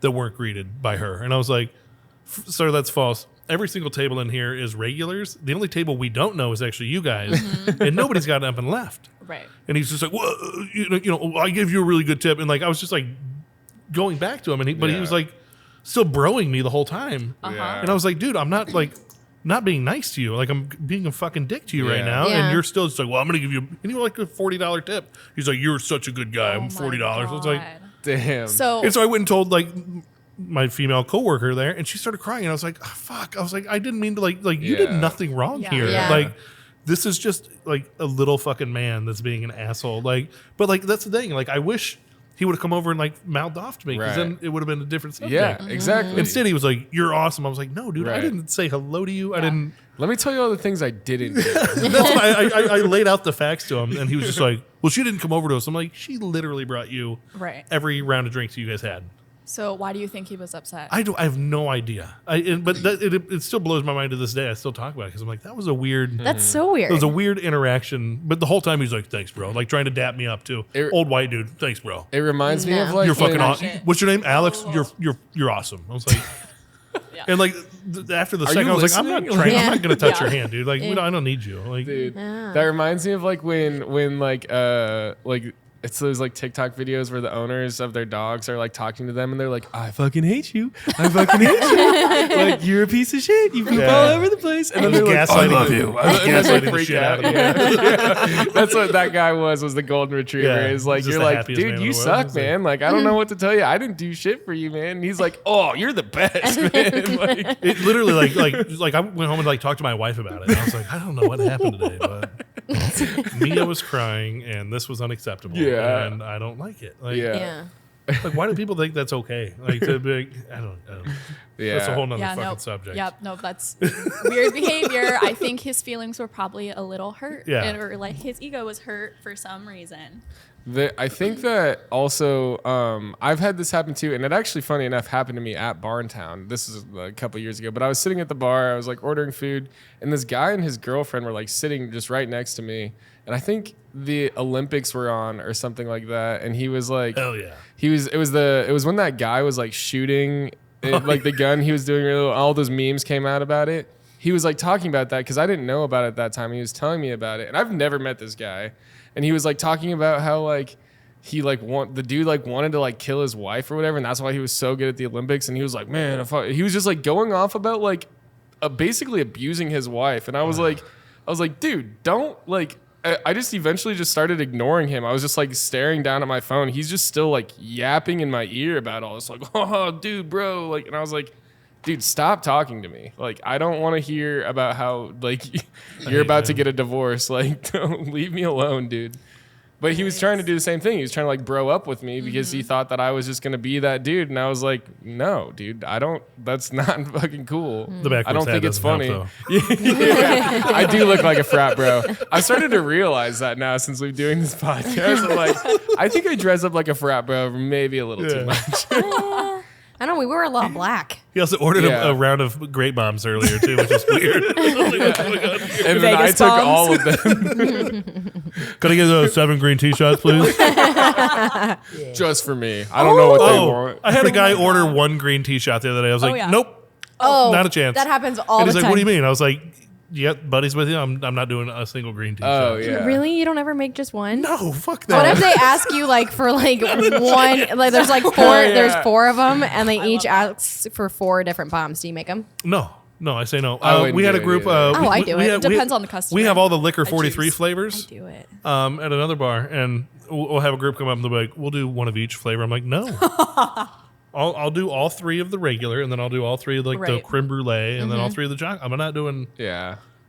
that weren't greeted by her." And I was like, "Sir, that's false. Every single table in here is regulars. The only table we don't know is actually you guys. And nobody's gotten up and left." Right. And he's just like, "Well, you know, I gave you a really good tip." And like, I was just like going back to him, and he Yeah. was like still broing me the whole time. Yeah. And I was like, "Dude, I'm not like not being nice to you. Like, I'm being a fucking dick to you right Yeah. now." Yeah. And you're still just like, "Well, I'm going to give you," and you were like a $40 tip. He's like, "You're such a good guy. Oh I'm $40. I was like, Damn. So and so I went and told like my female coworker there, and she started crying. And I was like, "Oh, fuck." I was like, "I didn't mean to like you did Yeah. nothing wrong Yeah. here. Yeah. Like, this is just like a little fucking man that's being an asshole." Like, but like that's the thing. Like, I wish he would have come over and like mouthed off to me, because Right. then it would have been a different subject. yeah, exactly. Instead, he was like, "You're awesome." I was like, "No, dude, I Right. didn't say hello to you. I Yeah. didn't." Let me tell you all the things I didn't do. That's why I laid out the facts to him, and he was just like, "Well, she didn't come over to us." I'm like, "She literally brought you right. every round of drinks you guys had." So why do you think he was upset? I have no idea. But it still blows my mind to this day. I still talk about it because I'm like, that was a weird. That's so weird. It was a weird interaction. But the whole time he's like, "Thanks, bro." Like trying to dap me up too. Old white dude. "Thanks, bro. It reminds me of No. like You're fucking when- awesome. What's your name? Alex. You're awesome." I was like. And like after the Are second, you I was like, "I'm not listening? trying. I'm Yeah. not gonna touch Yeah. your hand, dude. Like, I don't need you." Like, Dude, Yeah. that reminds me of like when like it's those like TikTok videos where the owners of their dogs are like talking to them and they're like, "I fucking hate you. I fucking hate you. Like, you're a piece of shit. You poop Yeah. all over the place." And then I they're was like, gaslighting "I love the- you." I was And then they gaslighting the freak shit out of them. Yeah. That's what that guy was the golden retriever. Yeah, Is like, just you're the like, happiest man "Dude, in you the world." suck, It's like- man. Like, I don't know what to tell you. I didn't do shit for you, man." And he's like, "Oh, you're the best, man." Like, it literally like I went home and like talked to my wife about it. And I was like, "I don't know what happened today, but Mia was crying and this was unacceptable. Yeah. And I don't like it. Like, Yeah. yeah. like why do people think that's okay? Like to be like, I don't know. yeah. That's a whole nother yeah, fucking no. subject. Yep, no, that's weird behavior. I think his feelings were probably a little hurt. Yeah. Or like his ego was hurt for some reason. I think that also I've had this happen too, and it actually, funny enough, happened to me at Barntown. This is a couple years ago, but I was sitting at the bar, I was like ordering food, and this guy and his girlfriend were like sitting just right next to me, and I think the Olympics were on or something like that, and he was like, Hell yeah. it was when that guy was like shooting like the gun he was doing, all those memes came out about it. He was like talking about that because I didn't know about it at that time. He was telling me about it, and I've never met this guy. And he was like talking about how like he like the dude like wanted to like kill his wife or whatever, and that's why he was so good at the Olympics. And he was like, "Man, he was just like going off about like basically abusing his wife." And I was like, I was like, dude, don't like. I just eventually just started ignoring him. I was just like staring down at my phone. He's just still like yapping in my ear about all this, like, oh, dude, bro, like, and I was like, dude, stop talking to me. Like, I don't want to hear about how like you're about to get a divorce. Like, don't leave me alone, dude. But he was trying to do the same thing. He was trying to like bro up with me because he thought that I was just gonna be that dude, and I was like, no, dude, I don't. That's not fucking cool. The backwards I don't hat think it's doesn't funny. help, Yeah, I do look like a frat bro. I started to realize that now since we've doing this podcast. I'm like, I think I dress up like a frat bro, maybe a little too much. I don't know. We were a lot black. He also ordered Yeah. a round of grape bombs earlier too, which is weird. And then I Vegas took bombs. all of them Could I get those 7 green tea shots, please? just for me. I don't know what they Oh, want. I had a guy order 1 green tea shot the other day. I was like, yeah. nope, Oh, not a chance. That happens all and the he's like, time. what do you mean? I was like, you got buddies with you? I'm not doing a single green tea Oh shot. yeah. Really? You don't ever make just one? No, fuck that. What if they ask you like for like one? Like there's like four. Yeah. There's 4 of them, and they each ask for 4 different bombs. Do you make them? No, I say no. I wouldn't We had do a it group. either. Oh, I do it. Depends on the customer. We have all the liquor I 43 choose. flavors Do it. at another bar, and we'll have a group come up and they'll be like, we'll do one of each flavor. I'm like, no. I'll do all 3 of the regular, and then I'll do all 3 of like the Right. creme brulee, and then all 3 of the chocolate. I'm not doing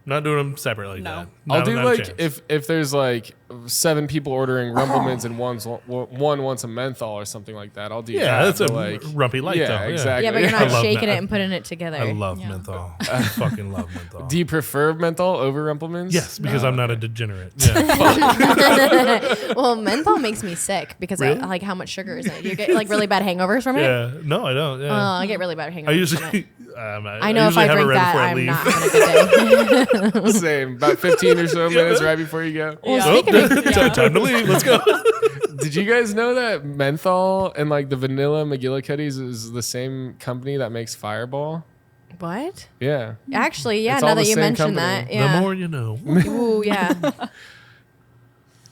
them separately. No. I'll do not a like chance. if there's like 7 people ordering Rumplemans and one wants a menthol or something like that. I'll do that. Yeah, that's a but, like rumpy light yeah, though. Yeah. exactly. Yeah, but you're I not love shaking that. it and putting it together. I love Yeah. menthol. I fucking love menthol. Do you prefer menthol over Rumplemans? Yes, because I'm not a degenerate. Yeah. Well, menthol makes me sick because Really? like how much sugar is in it? You get like really bad hangovers from it. Yeah. No, I don't. Yeah. I get really bad hangovers. I from usually. it. I I know if usually I have it drink right that, before I I'm leave. not having a good day. Same. About 15 or so minutes right before you go. Well, Oh, speaking of, time to leave. Let's go. Did you guys know that menthol and like the vanilla McGillicuddies is the same company that makes Fireball? what? Yeah. Actually, yeah. It's Now all that the you same mentioned company. that, yeah. The more you know. Ooh, yeah.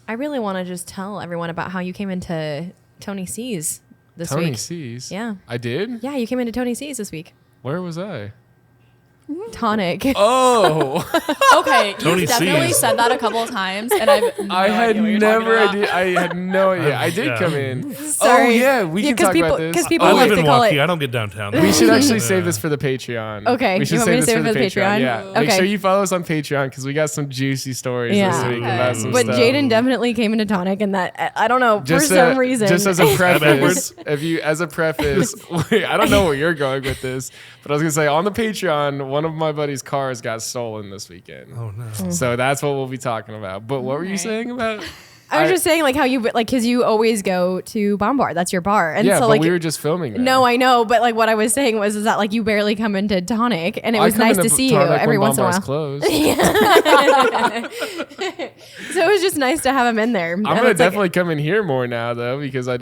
I really want to just tell everyone about how you came into Tony C's this Tony week. C's. Yeah. I did? Yeah, you came into Tony C's this week. Where was I? Tonic. Oh, Okay, Tony you've definitely C's. said that a couple of times, and I've no I had idea what you're never talking idea. I had no idea. I did Yeah. come in. Sorry. Oh yeah, we can 'cause talk people, about this. Because people I like live to in call Waukee. it. I don't get downtown. We should actually Yeah. save this for the Patreon. Okay, We should you want me save to this for the Patreon. Yeah. Okay. Make sure you follow us on Patreon because we got some juicy stories Yeah. this week about Okay. some But stuff. Jaden definitely came into Tonic, and that I don't know for some reason. Just as a preface, backwards? as a preface, wait, I don't know where you're going with this, but I was gonna say on the Patreon, one of my buddy's cars got stolen this weekend. Oh no. So that's what we'll be talking about. But what were you Alright. saying about? I was just saying like how you like because you always go to Bomb Bar. That's your bar, and Yeah, so but like we were just filming. There. no, I know, but like what I was saying was is that like you barely come into Tonic, and it was nice to see you every once in a while. Closed. So it was just nice to have him in there. I'm gonna definitely come in here more now though because I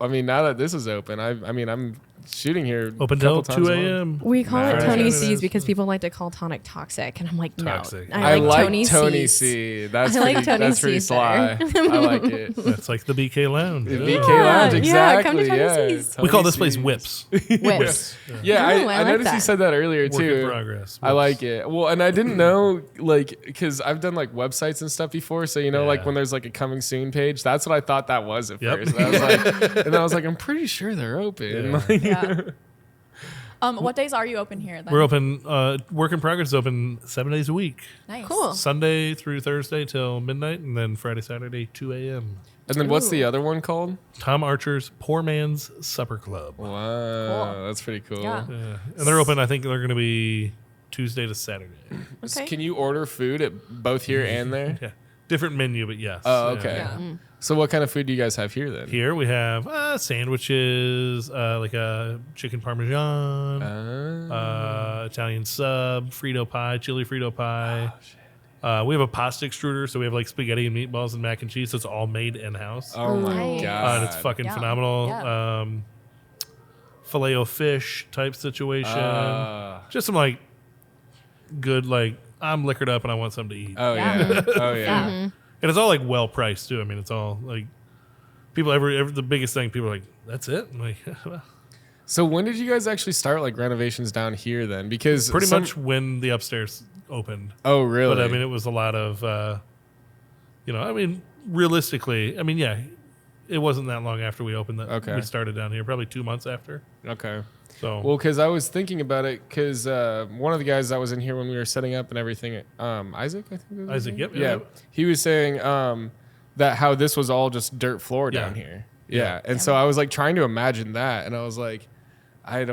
mean now that this is open, I mean I'm shooting here Open a till couple times 2 a month. a.m. We call it Right. Tony Yeah. C's because people like to call Tonic toxic, and I'm like, no, Toxic. I like Tony Tony C's. C. That's I like pretty, Tony that's pretty C's sly. better. I like it. That's like the BK Lounge. The Yeah. BK Lounge, yeah, exactly. come to Tony yeah. C's. We call this Tony place C's. Whips. Whips. Yeah, Oh, I I like noticed you that. said that earlier Work in too. progress. I Whips. like it. Well, and I didn't know, like, because I've done like websites and stuff before. So, you know, like Yeah. when there's like a coming soon page, that's what I thought that was at Yep. first. And I was like, and then I was like, I'm pretty sure they're open. Yeah. Like, Yeah. What days are you open here then? We're open. Work in progress is open 7 days a week. Nice. Cool. Sunday through Thursday till midnight, and then Friday, Saturday, 2 a.m. And then what's the other one called? Tom Archer's Poor Man's Supper Club. Wow, that's pretty cool. Yeah. Yeah. And they're open. I think they're going to be Tuesday to Saturday. Okay. Can you order food at both here and there? Yeah, different menu, but yes. Oh, Yeah. okay. Yeah. So what kind of food do you guys have here then? Here we have sandwiches, like a chicken parmesan, Italian sub, Frito pie, chili Frito pie. We have a pasta extruder, so we have like spaghetti and meatballs and mac and cheese. So it's all made in house, Oh my Nice. god. and it's fucking Yeah. phenomenal. Yeah. Filet o fish type situation. Uh, Just some like good like I'm liquored up and I want something to eat. oh yeah. Oh yeah. Yeah. And it's all like well priced too. I mean, it's all like people the biggest thing people are like, that's it. I'm like, well, So when did you guys actually start like renovations down here then? Because pretty much when the upstairs opened. Oh, really? But I mean, it was a lot of, realistically, it wasn't that long after we opened that Okay. we started down here, probably 2 months after. Okay. So Well, because I was thinking about it, because one of the guys that was in here when we were setting up and everything, Isaac, I think. Was his Isaac, name? yep. Yeah, he was saying that how this was all just dirt floor down Yeah. here. Yeah, and so I was like trying to imagine that, and I was like, I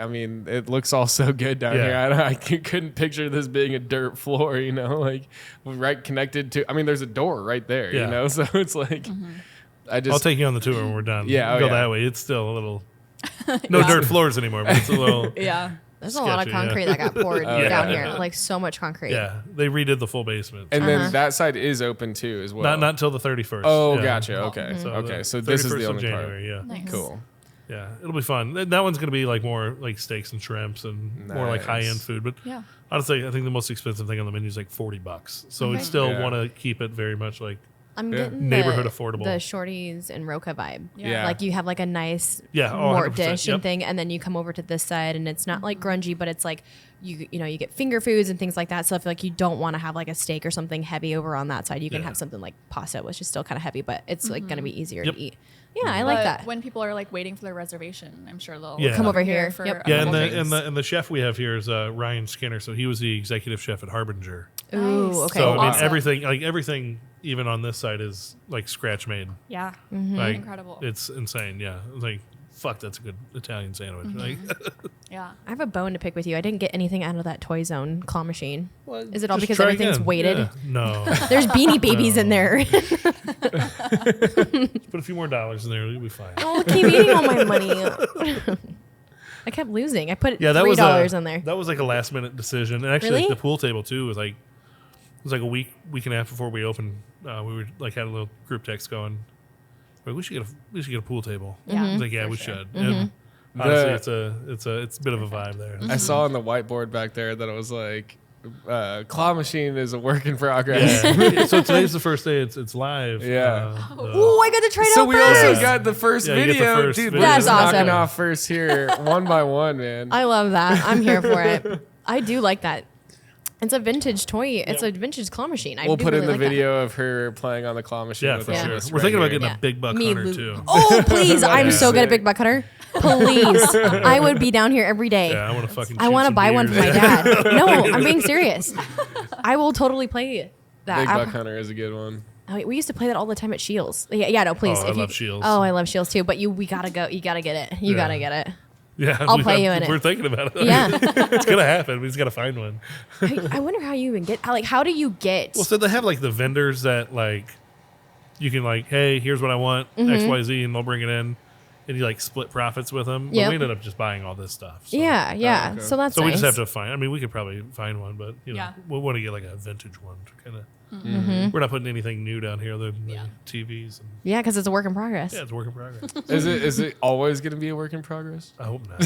mean, it looks all so good down here. I couldn't picture this being a dirt floor, like right connected to. I mean, there's a door right there, Yeah. So it's like, I'll take you on the tour when we're done. Yeah, Go yeah. that way. It's still a little no dirt floors anymore, but it's a little. Yeah. There's a lot of sketchy, yeah. concrete that got poured yeah. down here, like so much concrete. Yeah, they redid the full basement. and then that side is open too as well. Not until the 31st. Oh, Yeah. gotcha. Okay, okay. So this is 31st the of only January. Yeah, Nice. part. Cool. yeah, it'll be fun. That one's gonna be like more like steaks and shrimps and more like Nice. high end food. But Yeah. honestly, I think the most expensive thing on the menu is like $40. So we Okay. still Yeah. want to keep it very much like I'm Yeah. getting Neighborhood the, affordable. the Shorties and Roca vibe. Yeah. Like you have like a nice Yeah, oh, mort 100%, dish and yep. thing, and then you come over to this side, and it's not like grungy, but it's like you get finger foods and things like that. So if like you don't want to have like a steak or something heavy over on that side, you can Yeah. have something like pasta, which is still kind of heavy, but it's like going to be easier Yep. to eat. Yeah, I like But that. when people are like waiting for their reservation, I'm sure they'll Yeah. Come over here. for Yep. a Yeah, couple and drinks. the chef we have here is Ryan Skinner. So he was the executive chef at Harbinger. Ooh, Nice. okay. So I mean, Awesome. everything, even on this side, is like scratch made. Yeah. Like Incredible. It's insane. Yeah, it's like fuck, that's a good Italian sandwich. Like, Yeah. I have a bone to pick with you. I didn't get anything out of that Toy Zone claw machine. well, Is it all just because try everything's again. weighted? Yeah. No, There's Beanie Babies in there. put a few more dollars in there, you'll be fine. Oh, keep eating all my money. I kept losing. I put Yeah, that $3 in there. That was like a last minute decision, and actually Really? like, the pool table too was like it was like a week and a half before we opened. We were like had a little group text going. Like, we should get a pool table. Yeah, I was like, yeah, for we sure. should. And honestly, The- it's a bit of a vibe there. I saw on the whiteboard back there that it was like, claw machine is a work in progress. Yeah. So today's the first day. It's live. Yeah. Oh, I got to try it So out we first. also got the first Yeah, you get the video, first dude. video. We're That's just knocking awesome. off first here, one by one, man. I love that. I'm here for it. I do like that. It's a vintage toy. It's a vintage claw machine. I We'll do put in really the like video of her playing on the claw machine. Yeah, with for all sure. this We're right thinking about here. getting Yeah. a big buck Me hunter lo- too. Oh, please. I'm be so good at sick. Big Buck Cutter. Please. I would be down here every day. Yeah, I want to fucking. I want want to to buy one for my dad. No, I'm being serious. I will totally play that. Big Buck Hunter is a good one. Oh, we used to play that all the time at Shields. Yeah, no, please. Oh, I love Shields. Oh, I love Shields too. But we gotta go. You gotta get it. You Yeah. gotta get it. Yeah, I'll play you in it. We're thinking about it. Yeah. It's gonna happen. We just gotta find one. I wonder how you even get. Like, how do you get? Well, so they have like the vendors that like you can like, hey, here's what I want, X, Y, Z, and they'll bring it in, and you like split profits with them. But Yep. we ended up just buying all this stuff. So. Yeah. okay. So that's So we just nice. have to find. I mean, we could probably find one, but Yeah. we want to get like a vintage one. Kind of. Mm-hmm. We're not putting anything new down here other than the TVs. And, Yeah, because it's a work in progress. yeah, it's a work in progress. Is it always going to be a work in progress? I hope not.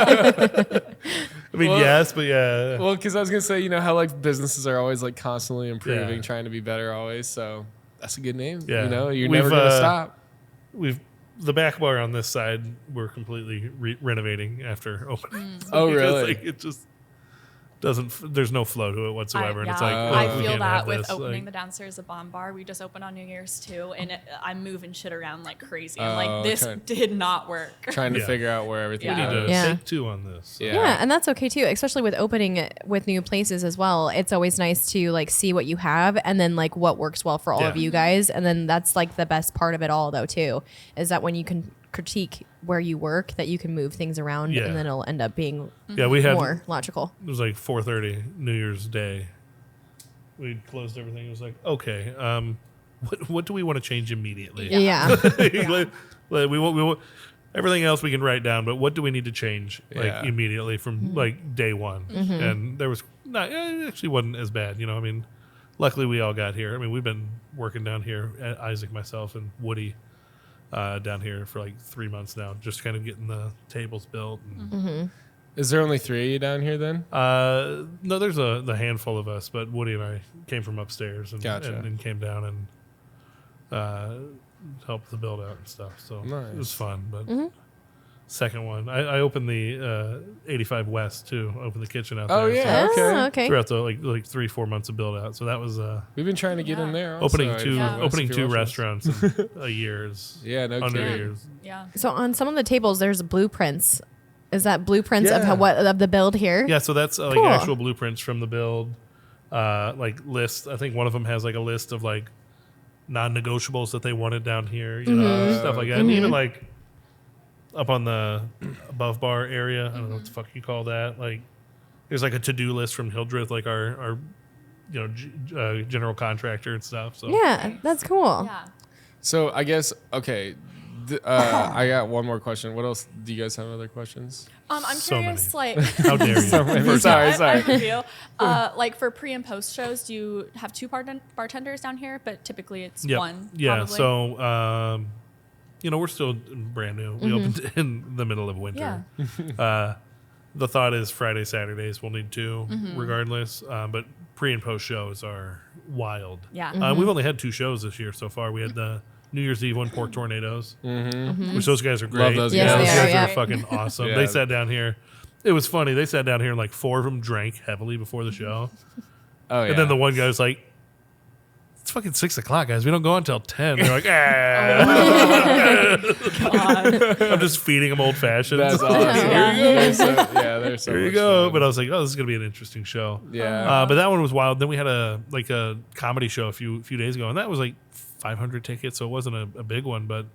I mean, Well- yes, but yeah. Well, because I was going to say, you know how like businesses are always like constantly improving, Yeah. trying to be better always. So that's a good name. Yeah. You know, you're We've, never going to stop. We've the back bar on this side we're completely renovating after opening. Oh, Because, really? like, it just doesn't. There's no flow to it whatsoever, and it's like I we feel can't that have with this, opening like- the downstairs of Bomb Bar. We just opened on New Year's too, and I'm moving shit around like crazy. I'm Oh, like, this okay. did not work. Trying to Yeah. figure out where everything Yeah. We need goes. to Yeah. take two on this. So. Yeah. Yeah, and that's okay too, especially with opening with new places as well. It's always nice to like see what you have and then like what works well for all of Yeah. you guys. And then that's like the best part of it all though too, is that when you can critique where you work, that you can move things around Yeah. and then it'll end up being Yeah, we had more logical. it was like 4:30 New Year's Day. We closed everything. It was like, okay, what do we want to change immediately? Yeah. Like, we want everything else we can write down, but what do we need to change like Yeah. immediately from like day one? And there was not it actually wasn't as bad, I mean, luckily we all got here. I mean, we've been working down here, Isaac, myself, and Woody, down here for like 3 months now, just kind of getting the tables built. And, Is there only 3 of you down here then? no, there's the handful of us, but Woody and I came from upstairs and, Gotcha. and came down and helped the build out and stuff. So it was Nice. fun, but second one. I opened the 85 West too. Opened the kitchen out there. Oh yeah, so Oh, okay. okay. throughout the like 3-4 months of build out. So that was We've been trying to get in there. Also. opening two Yeah. opening If you're two watching this. restaurants in a year is Yeah, no under kidding. years. Yeah. So on some of the tables, there's blueprints. Is that blueprints of Yeah. of the build here? Yeah, so that's like Cool. actual blueprints from the build. Like list. I think one of them has like a list of like non-negotiables that they wanted down here, you know, stuff like that. And even like up on the above bar area, I don't know what the fuck you call that. Like, there's like a to-do list from Hildreth, like our you know, general contractor and stuff. So Yeah, that's cool. Yeah. So I guess okay. I got one more question. What else? Do you guys have other questions? I'm So curious, many. like, how dare you? First Sorry, off, I sorry. have a few. Like for pre and post shows, do you have two bartenders down here? But typically it's Yep. one. Yeah. Probably. So you know, we're still brand new. We opened in the middle of winter. The thought is Friday, Saturdays we'll need two regardless. But pre and post shows are wild. Yeah. We've only had 2 shows this year so far. We had the New Year's Eve one, Pork Tornadoes, which those guys are great. those Yes, guys. they those are, guys yeah. are fucking awesome. Yeah. They sat down here. It was funny. They sat down here and like 4 of them drank heavily before the show. Oh yeah. And then the one guy was like, "It's fucking 6 o'clock, guys. We don't go until 10." They're like, "Ah." I'm just feeding them old fashions. That's awesome. They're so, yeah, they're so. There you much go. fun. But I was like, "Oh, this is gonna be an interesting show." Yeah. But that one was wild. Then we had a comedy show a few days ago, and that was like 500 tickets, so it wasn't a big one, but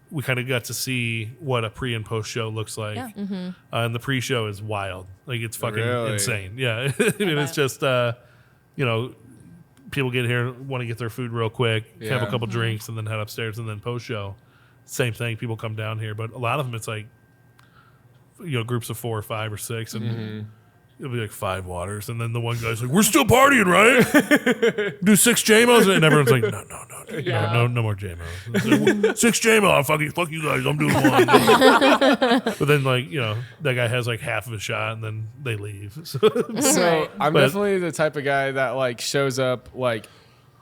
we kind of got to see what a pre and post show looks like. Yeah. And the pre-show is wild. Like, it's fucking Really? insane. Yeah. I mean, it's just, you know, people get here, want to get their food real quick, have a Yeah. couple drinks, and then head upstairs, and then post-show. Same thing. People come down here, but a lot of them, it's like, you know, groups of 4 or 5 or 6, and it'll be like 5 waters, and then the one guy's like, "We're still partying, right? Do 6 JMOs," and everyone's like, "No, dude, no more JMOs. Like, 6 JMOs, fuck you guys, I'm doing 1." But then, like, you know, that guy has like half of a shot, and then they leave. So, So I'm But- definitely the type of guy that like shows up like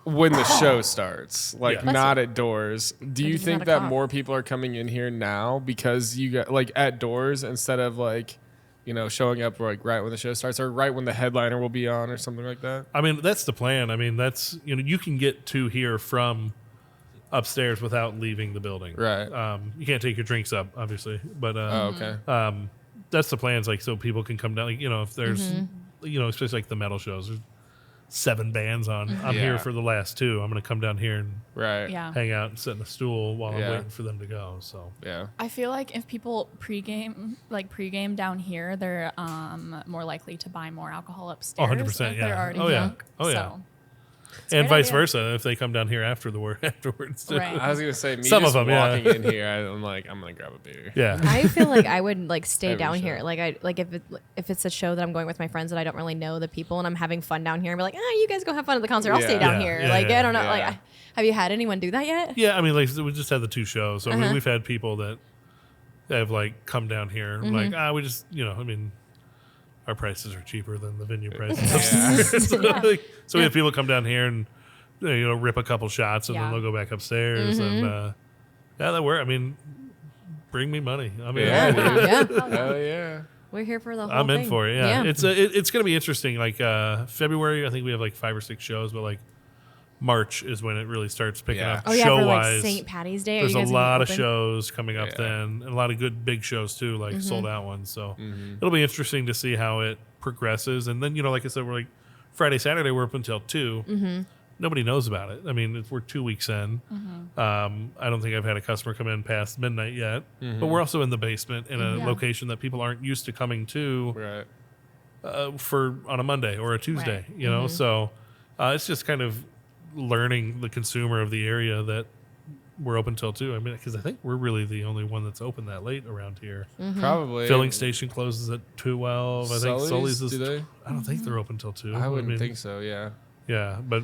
when the show starts, like Yeah. not at doors. Do you Like, think not a that cop. more people are coming in here now because you got like at doors instead of like, you know, showing up like right when the show starts or right when the headliner will be on or something like that? I mean, that's the plan. I mean, that's, you know, you can get to here from upstairs without leaving the building. Right. You can't take your drinks up, obviously, but Oh, okay. that's the plans. Like, so people can come down. Like, you know, if there's, you know, especially like the metal shows, there's 7 bands on. I'm Yeah. here for the last 2. I'm going to come down here and Right. Yeah. hang out and sit in a stool while I'm Yeah. waiting for them to go. So Yeah. I feel like if people pregame down here, they're more likely to buy more alcohol upstairs. 100%, if yeah. They're already Oh, yeah. drunk. Oh, yeah. So, it's a and great vice idea. versa if they come down here afterwards too. Right. I was gonna say me Some just of 'em, yeah. walking in here, I'm like, I'm gonna grab a beer. Yeah. I feel like I would like stay Every down show. here. Like if it's a show that I'm going with my friends that I don't really know the people and I'm having fun down here, and be like, you guys go have fun at the concert. I'll stay Yeah. down Yeah, here. yeah, like yeah, I don't know. yeah. Like, have you had anyone do that yet? Yeah, I mean, like, we just had the 2 shows, so I mean, Uh-huh. we've had people that have like come down here, like, we just, you know, I mean, our prices are cheaper than the venue prices. Yeah. So we have people come down here and, you know, rip a couple shots, and Yeah. then they'll go back upstairs, and yeah, that works. I mean, bring me money. I mean, Yeah, dude. Yeah. Hell yeah. We're here for the whole I'm thing. in for it. Yeah, it's gonna be interesting. Like February, I think we have like 5 or 6 shows, but like March is when it really starts picking Yeah. up. Oh yeah, show for like wise, St. Patty's Day. Are there's you a guys gonna lot of open? shows coming up Yeah. then, and a lot of good big shows too, like sold out ones. So Mm-hmm. it'll be interesting to see how it progresses. And then, you know, like I said, we're like Friday, Saturday, we're up until 2. Nobody knows about it. I mean, we're 2 weeks in. I don't think I've had a customer come in past midnight yet. But we're also in the basement in a Yeah. location that people aren't used to coming to Right. for on a Monday or a Tuesday. Right. You know, so it's just kind of learning the consumer of the area that we're open till 2. I mean, because I think we're really the only one that's open that late around here. Probably. Filling station closes at 12. I think Sully's, Sully's is. do they? I don't think they're open till 2. I wouldn't mean, think so. Yeah. Yeah, but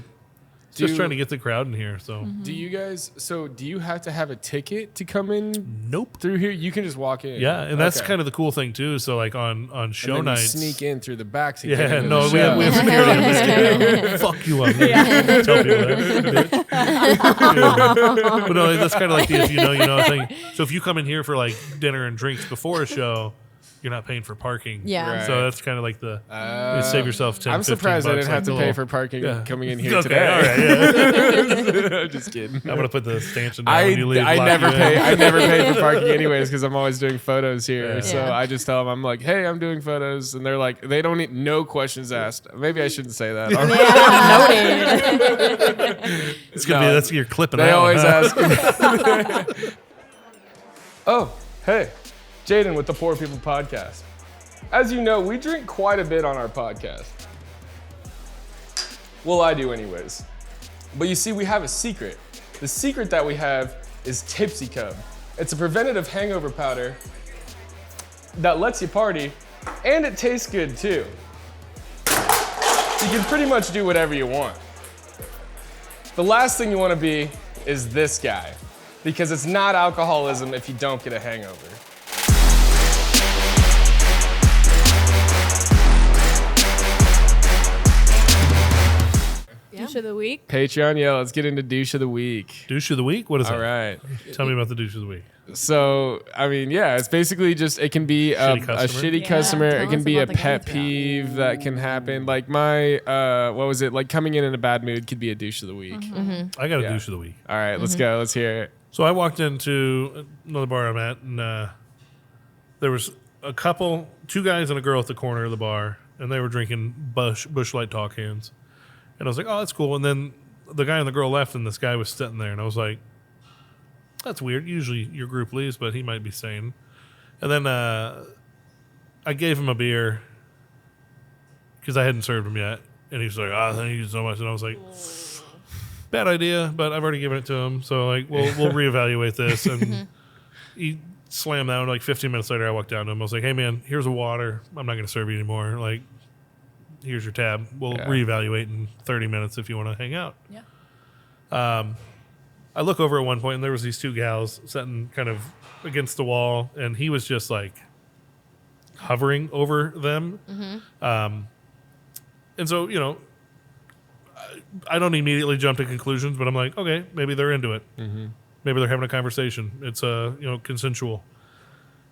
Just trying to get the crowd in here. So Do you guys? So do you have to have a ticket to come in? Nope. Through here, you can just walk in. Yeah, and that's Okay. kind of the cool thing too. So like on show And then you nights, sneak in through the back to get Yeah, into no, the we show. have security. Fuck you up. Tell people that. bitch. Yeah. But no, that's kind of like the if you know thing. So if you come in here for like dinner and drinks before a show, you're not paying for parking. Yeah. Right. So that's kind of like the you save yourself 10, I'm 15 surprised I bucks, didn't have to like, pay little- for parking Yeah. coming in here Okay, today. all right, yeah. I'm just kidding. I'm gonna put the stanchion down I, when you leave. I lock never you in. pay. I never pay for parking anyways because I'm always doing photos here. Yeah. So Yeah. I just tell them I'm like, hey, I'm doing photos, and they're like, they don't need no questions asked. Maybe I shouldn't say that. It's gonna be that's you're clipping. They that one, always huh? ask. Oh, hey, Jaden with the Poor People Podcast. As you know, we drink quite a bit on our podcast. Well, I do anyways. But you see, we have a secret. The secret that we have is Tipsy Cub. It's a preventative hangover powder that lets you party, and it tastes good too. You can pretty much do whatever you want. The last thing you want to be is this guy, because it's not alcoholism if you don't get a hangover. Douche of the week. Patreon, yeah, let's get into douche of the week. Douche of the week. What is All it? right. Tell me about the douche of the week. So, I mean, yeah, it's basically just, it can be a Shitty customer. shitty Yeah, customer. tell It can us be a about the pet guys, yeah. peeve that can happen. Like my, what was it? Like coming in a bad mood could be a douche of the week. I got a Yeah. douche of the week. All right, let's go. Let's hear it. So I walked into another bar I'm at, and there was a couple, two guys and a girl at the corner of the bar, and they were drinking Bush Light Tall cans. And I was like, oh, that's cool. And then the guy and the girl left, and this guy was sitting there, and I was like, that's weird. Usually your group leaves, but he might be sane. And then I gave him a beer because I hadn't served him yet, and he was like, oh, thank you so much. And I was like, bad idea, but I've already given it to him, so like we'll reevaluate this. And he slammed down. Like 15 minutes later, I walked down to him. I was like, hey man, here's a water. I'm not going to serve you anymore. Like, here's your tab. We'll Yeah. reevaluate in 30 minutes if you want to hang out. Yeah. I look over at one point, and there was these two gals sitting kind of against the wall, and he was just like hovering over them. And so, I don't immediately jump to conclusions, but I'm like, okay, maybe they're into it. Maybe they're having a conversation. It's consensual.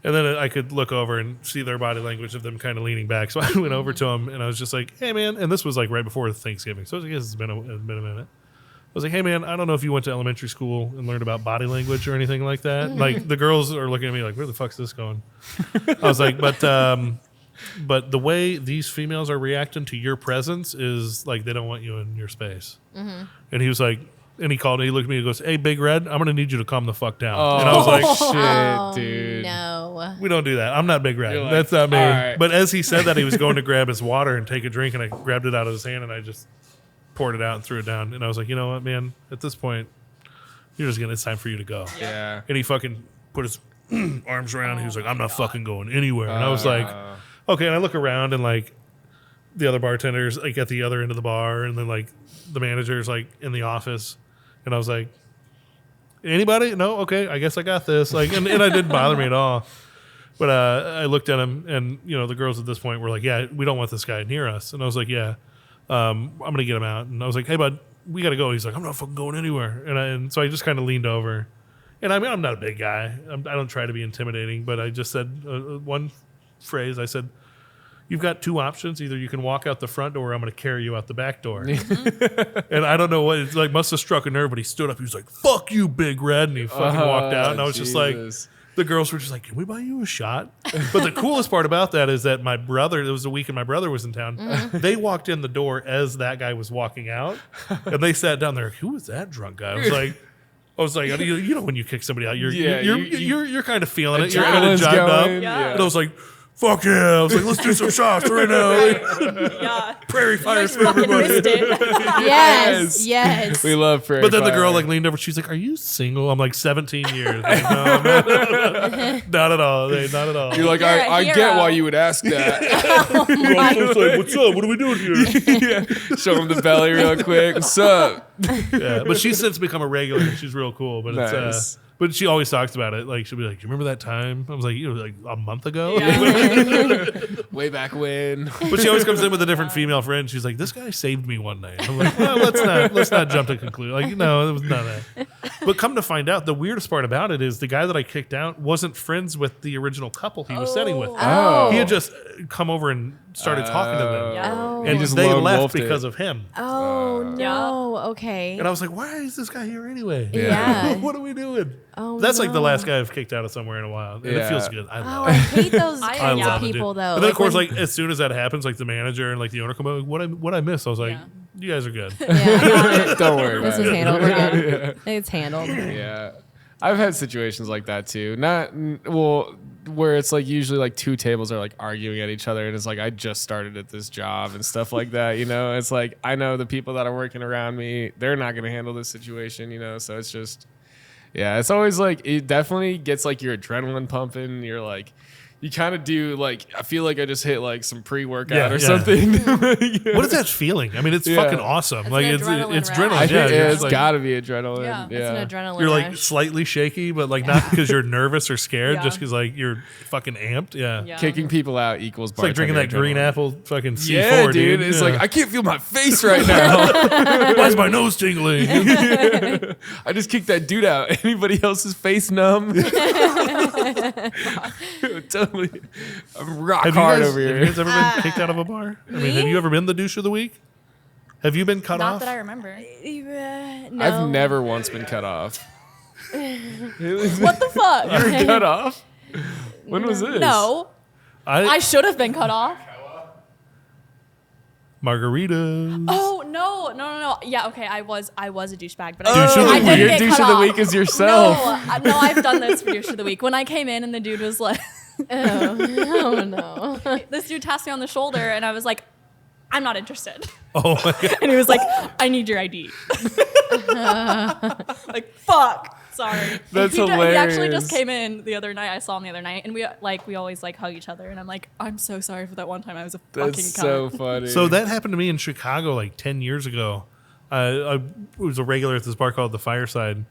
And then I could look over and see their body language of them kind of leaning back. So I went over to him, and I was just like, hey man, and this was like right before Thanksgiving, so I guess it's been a minute. I was like, hey man, I don't know if you went to elementary school and learned about body language or anything like that. Like the girls are looking at me like, where the fuck's this going? I was like, but the way these females are reacting to your presence is like they don't want you in your space. And he was like, and he called me, he looked at me and goes, hey, Big Red, I'm going to need you to calm the fuck down. And I was like, shit, dude. No. we don't do that. I'm not Big Red. You're like, That's not me. all right. But as he said that, he was going to grab his water and take a drink, and I grabbed it out of his hand, and I just poured it out and threw it down. And I was like, you know what, man? At this point, it's time for you to go. Yeah. And he fucking put his arms around. He was like, I'm not fucking going anywhere. And I was like, okay. And I look around, and like the other bartenders like at the other end of the bar, and then like the manager's like in the office. And I was like, anybody? No? Okay, I guess I got this. Like, and it didn't bother me at all. But I looked at him, and the girls at this point were like, yeah, we don't want this guy near us. And I was like, yeah, I'm gonna get him out. And I was like, hey bud, we gotta go. He's like, I'm not fucking going anywhere. And so I just kind of leaned over. And I mean, I'm not a big guy. I don't try to be intimidating, but I just said one phrase. I said, you've got two options. Either you can walk out the front door, or I'm going to carry you out the back door. And I don't know what, it's like, must have struck a nerve, but he stood up. He was like, fuck you, Big Red. And he fucking walked out. And I was just like, the girls were just like, can we buy you a shot? But the coolest part about that is that my brother, it was the weekend my brother was in town. They walked in the door as that guy was walking out. And they sat down there. Who was that drunk guy? I was like, when you kick somebody out, you're kind of feeling it. You're kind of Adrenaline's jogged up. going, yeah. And I was like, fuck yeah. I was like, let's do some shots right now. Yeah. Prairie fires for Fucking everybody. missed it. Yes. We love prairie But then the fire. girl like leaned over. She's like, "Are you single?" I'm like, 17 years. Like, no, I'm not, not at all. Not at all. You're like, You're a I get hero. why you would ask that. It's like, what's up? What are we doing here? Yeah. Show him the belly real quick. What's up? Yeah, but she's since become a regular. And she's real cool. But Nice. it's but she always talks about it. Like she'll be like, "You remember that time?" I was like, like a month ago." Way back when. But she always comes in with a different female friend. She's like, "This guy saved me one night." I'm like, "Well, let's not jump to conclusion." Like, no, it was none of that. But come to find out, the weirdest part about it is the guy that I kicked out wasn't friends with the original couple he was setting with. Oh. He had just come over and started talking to them, Yeah. Oh. and just they lone left wolfed it. because of him. Oh no. Okay. And I was like, "Why is this guy here anyway? Yeah. What are we doing?" Oh, That's like the no. last guy I've kicked out of somewhere in a while, and it Yeah. feels good. I Oh, love I it. hate those I kinds love of it, dude. people, though. But then, of course, when- like as soon as that happens, like the manager and like the owner come out, like, what I miss? I was like, Yeah. you guys are good. yeah, I got it. Don't worry This about is it. handled. We're good. It's handled. Yeah. I've had situations like that too. Well, where it's like usually like two tables are like arguing at each other and it's like I just started at this job and stuff like that, you know? It's like I know the people that are working around me, they're not going to handle this situation, you know? So it's just yeah, it's always like it definitely gets like your adrenaline pumping. You're like you kind of do like I feel like I just hit like some pre-workout Yeah, or yeah. something. What is that feeling? I mean, it's Yeah. fucking awesome. It's Like an it's adrenaline it's rush. adrenaline. I think Yeah, you're it's just like, got to be adrenaline. Yeah. Yeah. It's an adrenaline you're like rush. slightly shaky, but like not because you're nervous or scared, Yeah. just because like you're fucking amped. Yeah. Yeah. Kicking people out equals It's like drinking that bartender green adrenaline. apple fucking C4, Yeah, dude. It's Yeah. like I can't feel my face right now. Why is my nose tingling? I just kicked that dude out. Anybody else's face numb? Totally. I'm rock Have you hard guys, over have you here. guys ever been kicked out of a bar? I mean, have you ever been the douche of the week? Have you been cut Not off? that I remember. No. I've never once been cut off. What the fuck? Cut off? When was this? No. I should have been cut off. Margaritas. Oh no. Yeah, okay. I was a douchebag, but Douche of the I didn't week. Your get douche cut of the off. week is yourself. No, I've done this for douche of the week. When I came in and the dude was like, Oh no. this dude tapped me on the shoulder, and I was like, I'm not interested. Oh my God. And he was like, I need your ID. Like, fuck. Sorry. That's He actually hilarious. just came in the other night. I saw him the other night, and we always like hug each other. And I'm like, I'm so sorry for that one time I was a fucking That's cunt. so funny. So that happened to me in Chicago like 10 years ago. I was a regular at this bar called the Fireside,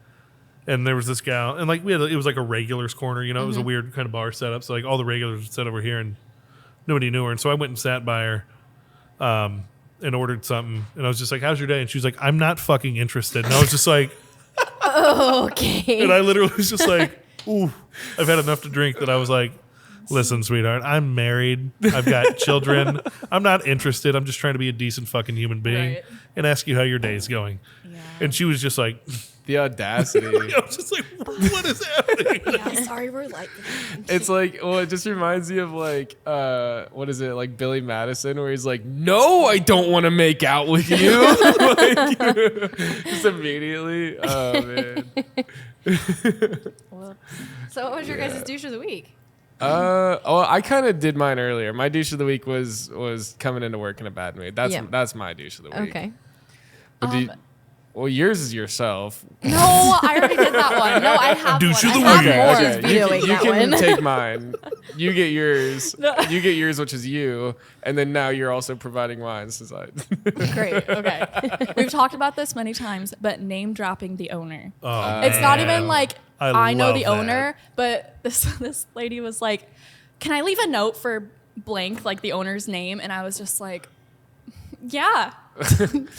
and there was this gal, and like it was like a regulars corner, you know, it was a weird kind of bar setup. So like all the regulars would sit over here, and nobody knew her. And so I went and sat by her, and ordered something, and I was just like, "How's your day?" And she was like, "I'm not fucking interested." And I was just like, Okay. and I literally was just like, "Ooh, I've had enough to drink." That I was like, "Listen, sweetheart, I'm married. I've got children. I'm not interested. I'm just trying to be a decent fucking human being Right. and ask you how your day's going." Yeah. And she was just like, the audacity. I was just like, "What is happening?" Yeah, sorry, we're like. It's like, well, it just reminds me of like, what is it, like Billy Madison, where he's like, "No, I don't want to make out with you." Like, just immediately. Oh man. So, what was your guys' douche of the week? I kind of did mine earlier. My douche of the week was coming into work in a bad mood. That's my douche of the week. Okay. But well, yours is yourself. No, I already did that one. No, I have Douche one. of the I have week. more. Okay. Vetoing You that can one. take mine. You get yours. You get yours, which is you, and then now you're also providing mine. Since I. Great. Okay. We've talked about this many times, but name dropping the owner. Oh, It's not man. even like I I know love the that. owner, but this lady was like, "Can I leave a note for blank, like the owner's name?" And I was just like, "Yeah,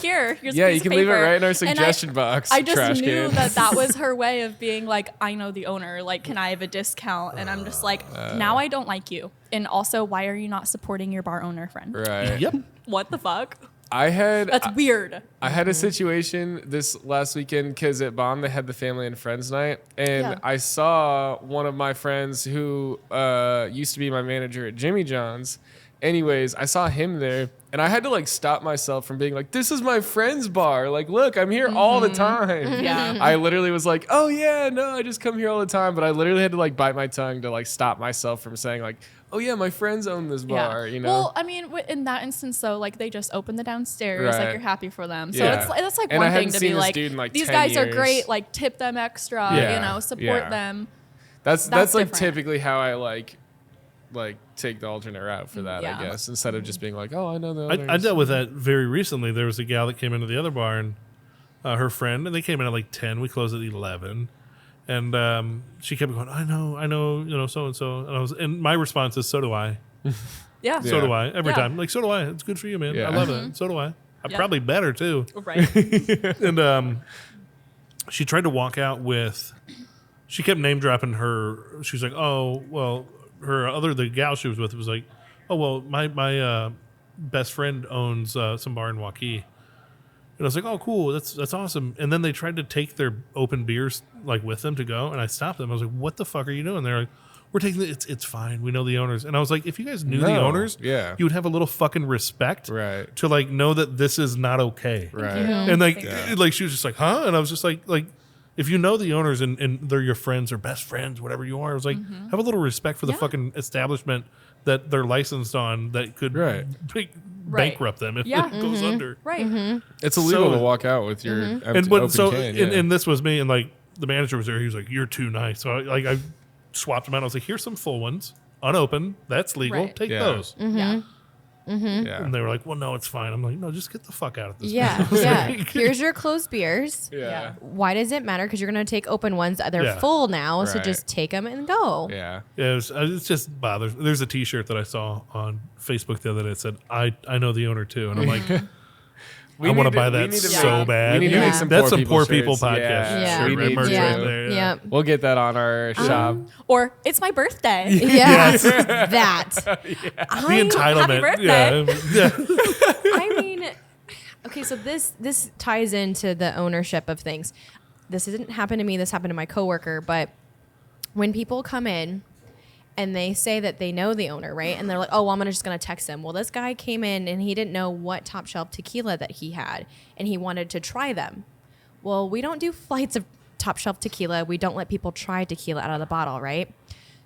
here's Yeah, a piece you of can leave it paper." right in our And suggestion box. I just trash knew can. that was her way of being like, "I know the owner. Like, can I have a discount?" And I'm just like, "Now I don't like you. And also, why are you not supporting your bar owner friend? Right. Yep. What the fuck? That's Weird." I had a situation this last weekend because at Bomb they had the family and friends night, and Yeah. I saw one of my friends who used to be my manager at Jimmy John's, Anyways, I saw him there, and I had to like stop myself from being like, "This is my friend's bar. Like, look, I'm here all the time." Yeah. I literally was like, "Oh yeah, no, I just come here all the time." But I literally had to like bite my tongue to like stop myself from saying like, "Oh yeah, my friends own this bar." You know. Well, I mean, in that instance, though, like they just opened the downstairs, Right. like you're happy for them. So Yeah. that's like And I one thing hadn't to seen be this like, dude in, like, these 10 guys are years. great, like tip them extra, Yeah. you know, support Yeah. them. That's That's like different. typically how I like take the alternate route for that, Yeah. I guess, instead of just being like, "Oh, I know the owners." I dealt with that very recently. There was a gal that came into the other bar, and her friend, and they came in at like 10. We closed at 11. And she kept going, I know, so and so. And my response is, so do I. Yeah. So do I. Every Yeah. time. Like, so do I. It's good for you, man. Yeah. I love it. So do I. I'm Yeah. probably better, too. Right. And she tried to walk out with, she kept name dropping her. She was like, oh, well, the gal she was with was like, oh, well, my best friend owns some bar in Waukee. And I was like, oh, cool. That's awesome. And then they tried to take their open beers like with them to go. And I stopped them. I was like, what the fuck are you doing? They're like, we're taking it's fine. We know the owners. And I was like, if you guys knew the No. owners, Yeah. you would have a little fucking respect Right. to like know that this is not okay. Right. And like, Yeah. like she was just like, huh? And I was just like, if you know the owners and they're your friends or best friends, whatever you are, I was like, have a little respect for the Yeah. fucking establishment that they're licensed on that could Right. bankrupt them if Yeah. it goes under. Right. It's illegal So- to walk out with your empty, And open and, can. and this was me, and like the manager was there. He was like, "You're too nice." So I swapped them out. I was like, "Here's some full ones, unopened. That's legal. Right. Take Yeah. those." Yeah. yeah. And they were like, "Well, no, it's fine." I'm like, "No, just get the fuck out of this." Yeah, place." yeah. Like, Here's your closed beers. Yeah. Why does it matter? Because you're gonna take open ones. They're Yeah. full now, so Right. just take them and go. Yeah. Yeah, it's just bothers. There's a T-shirt that I saw on Facebook the other day that said, "I know the owner too," and I'm like, I want to buy that so make- bad. We need to Yeah. make some That's poor some poor people shirts. podcast. Yeah. shirt, We right? need Merch to. right there, yeah. Yep. We'll get that on our shop. Or it's my birthday. Yeah. That. The I, entitlement. birthday. Yeah. I mean, okay, so this ties into the ownership of things. This didn't happen to me. This happened to my coworker. But when people come in and they say that they know the owner, right? And they're like, oh, well, I'm just going to text them. Well, this guy came in and he didn't know what top shelf tequila that he had, and he wanted to try them. Well, we don't do flights of top shelf tequila. We don't let people try tequila out of the bottle, right?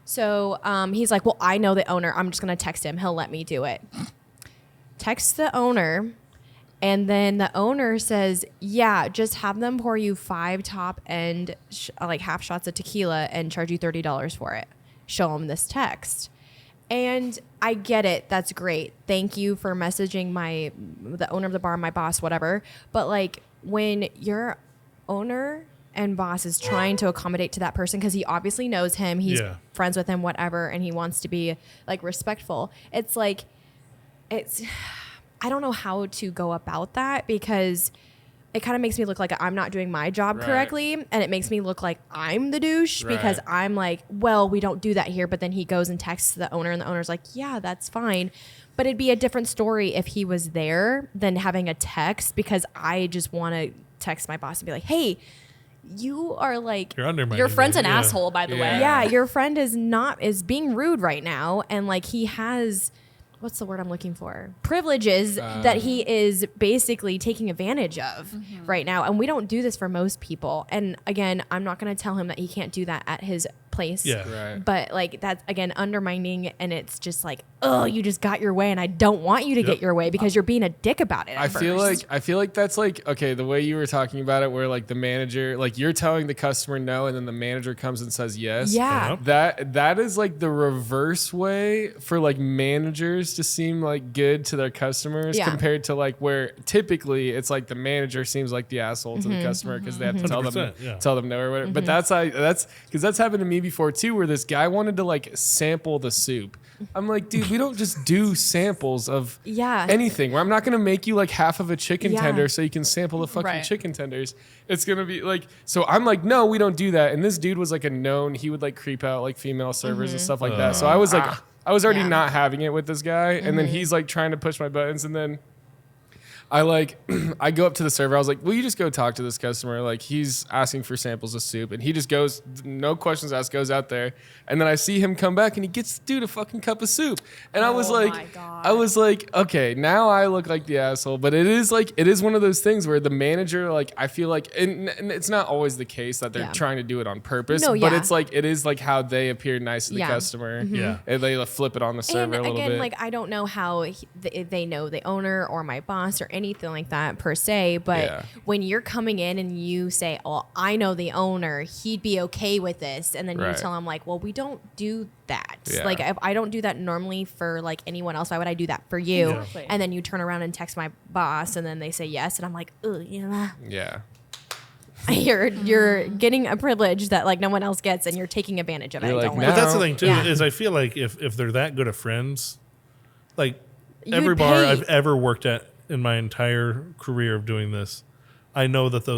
So he's like, well, I know the owner. I'm just going to text him. He'll let me do it. Text the owner. And then the owner says, yeah, just have them pour you 5 top end, like half shots of tequila and charge you $30 for it. Show them this text. And I get it. That's great. Thank you for messaging the owner of the bar, my boss, whatever. But like when your owner and boss is trying to accommodate to that person because he obviously knows him, he's Yeah. friends with him, whatever, and he wants to be like respectful. It's like, I don't know how to go about that because it kind of makes me look like I'm not doing my job Right. correctly, and it makes me look like I'm the douche because Right. I'm like, well, we don't do that here. But then he goes and texts the owner, and the owner's like, yeah, that's fine. But it'd be a different story if he was there than having a text, because I just want to text my boss and be like, hey, you are like, You're undermining Your friend's me. an Yeah. asshole, by the Yeah. way. yeah, your friend is being rude right now, and like he has, what's the word I'm looking for? Privileges that he is basically taking advantage of right now. And we don't do this for most people. And again, I'm not going to tell him that he can't do that at his place. Yeah. Right. But like that's again undermining, and it's just like, oh, you just got your way, and I don't want you to get your way because you're being a dick about it. At I feel first. like that's like, okay, the way you were talking about it, where like the manager, like you're telling the customer no, and then the manager comes and says yes. Yeah. That is like the reverse way for like managers to seem like good to their customers, Yeah. compared to like where typically it's like the manager seems like the asshole to the customer because they have to tell them 100%, yeah. tell them no or whatever. But that's because that's happened to me before too, where this guy wanted to like sample the soup. I'm like, dude, we don't just do samples of Yeah. anything. Where I'm not gonna make you like half of a chicken Yeah. tender so you can sample the fucking Right. chicken tenders. It's gonna be like, so I'm like, no, we don't do that. And this dude was like a known, he would like creep out like female servers and stuff like that. So I was like, I was already Yeah. not having it with this guy, and then he's like trying to push my buttons, and then I go up to the server. I was like, will you just go talk to this customer? Like, he's asking for samples of soup, and he just goes, no questions asked, goes out there. And then I see him come back, and he gets the dude a fucking cup of soup. And I was my God. okay, now I look like the asshole. But it is one of those things where the manager, like, I feel like, and it's not always the case that they're trying to do it on purpose. No, but yeah. it is like how they appear nice to the customer. Yeah. And they flip it on the server a little again, bit. like, I don't know how they know the owner or my boss or anything like that per se, but when you're coming in and you say, oh, I know the owner, he'd be okay with this, and then you tell him, like, well, we don't do that. Like, I don't do that normally for, like, anyone else. Why would I do that for you? Exactly. And then you turn around and text my boss, and then they say yes, and I'm like, ugh, yeah. You're getting a privilege that, like, no one else gets, and you're taking advantage of it. You're I like, don't no. like But it. that's the thing too, Yeah. is I feel like if they're that good of friends, like You'd every bar pay. I've ever worked at in my entire career of doing this, I know that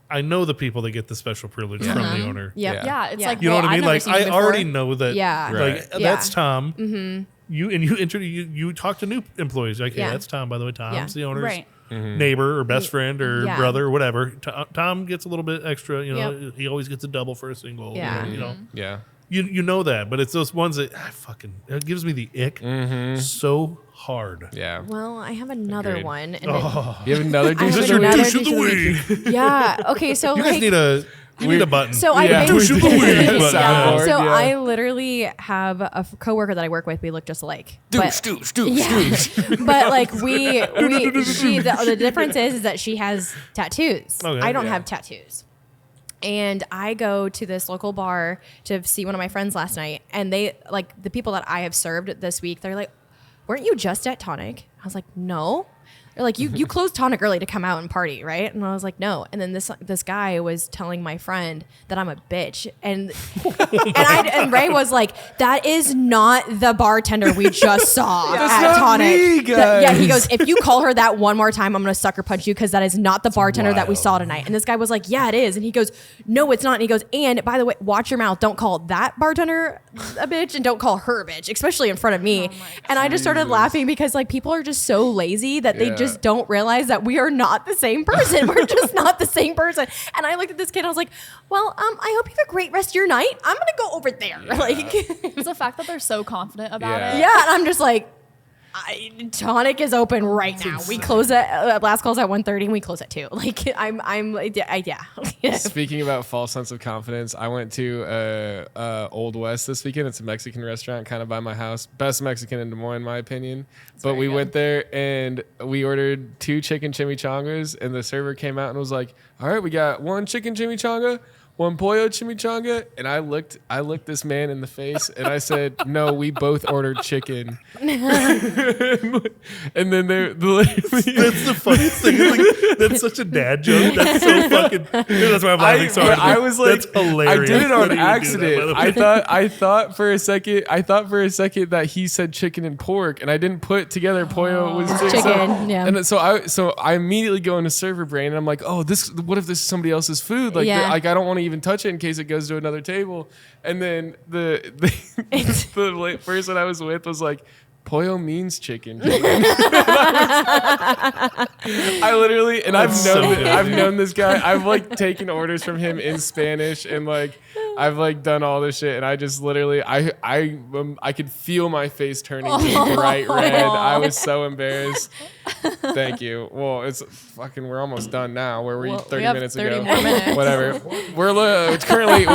I know the people that get the special privilege from the owner. Yep. Yeah, it's Yeah. like, You know well, what I I've mean? never Like seen you I before. already know that. Yeah. Like Right. that's Tom. Mm-hmm. You talk to new employees. Like, hey, Yeah. that's Tom. By the way, Tom's the owner's Right. neighbor or best friend or Yeah. brother or whatever. Tom gets a little bit extra. You know, Yep. he always gets a double for a single. Yeah. You know. Yeah. You know that, but it's those ones that it gives me the ick so hard. Yeah. Well, I have another Agreed. one. And You have another I douche have of the another week? Douche of the week. yeah. Okay. So You guys like, need a button. so I Yeah. basically, Douche of the week. Soundboard, so yeah. I literally have a coworker that I work with. We look just alike. Douche. But like the difference is that she has tattoos. Okay. I don't Yeah. have tattoos. And I go to this local bar to see one of my friends last night, and they, like, the people that I have served this week, they're like, weren't you just at Tonic? I was like, no. They're like, you closed Tonic early to come out and party, right? And I was like, no. And then this guy was telling my friend that I'm a bitch, and and Ray was like, that is not the bartender we just saw at not Tonic. me, Yeah, he guys. goes, if you call her that one more time, I'm gonna sucker punch you, because that is not the bartender that we wild. saw tonight. And this guy was like, yeah, it is. And he goes, no, it's not. And he goes, and by the way, watch your mouth. Don't call that bartender a bitch, and don't call her a bitch, especially in front of me. And I just started laughing because, like, people are just so lazy that they Yeah. just don't realize that we are not the same person. We're just not the same person. And I looked at this kid and I was like, well, I hope you have a great rest of your night. I'm gonna go over there. Like, It's the fact that they're so confident about Yeah. it. yeah, and I'm just like, Tonic is open right now. We close at last call's at 1:30 and we close at 2. Like, yeah. Speaking about false sense of confidence, I went to Old West this weekend. It's a Mexican restaurant kind of by my house. Best Mexican in Des Moines, in my opinion. But we went there and we ordered 2 chicken chimichangas, and the server came out and was like, all right, we got 1 chicken chimichanga, 1 pollo chimichanga. And I looked this man in the face and I said, no, we both ordered chicken. And then they're literally... That's the funniest thing. It's like, that's such a dad joke. That's so fucking. That's why I'm laughing so hard. I was like, that's hilarious. I did it that on he would do that, accident. by the way. I thought for a second that he said chicken and pork, and I didn't put together pollo was Chicken, yeah. And so I immediately go into server brain, and I'm like, oh, what if this is somebody else's food? Like, Yeah. I don't want to even touch it in case it goes to another table. And then the person I was with was like, pollo means chicken. I literally, and I've known this guy. I've like taken orders from him in Spanish, and like I've like done all this shit, and I just literally, I could feel my face turning bright red. I was so embarrassed. Thank you. Well, it's fucking. We're almost done now. Where were you Well, 30 we have minutes 30 ago? more minutes. Whatever. We're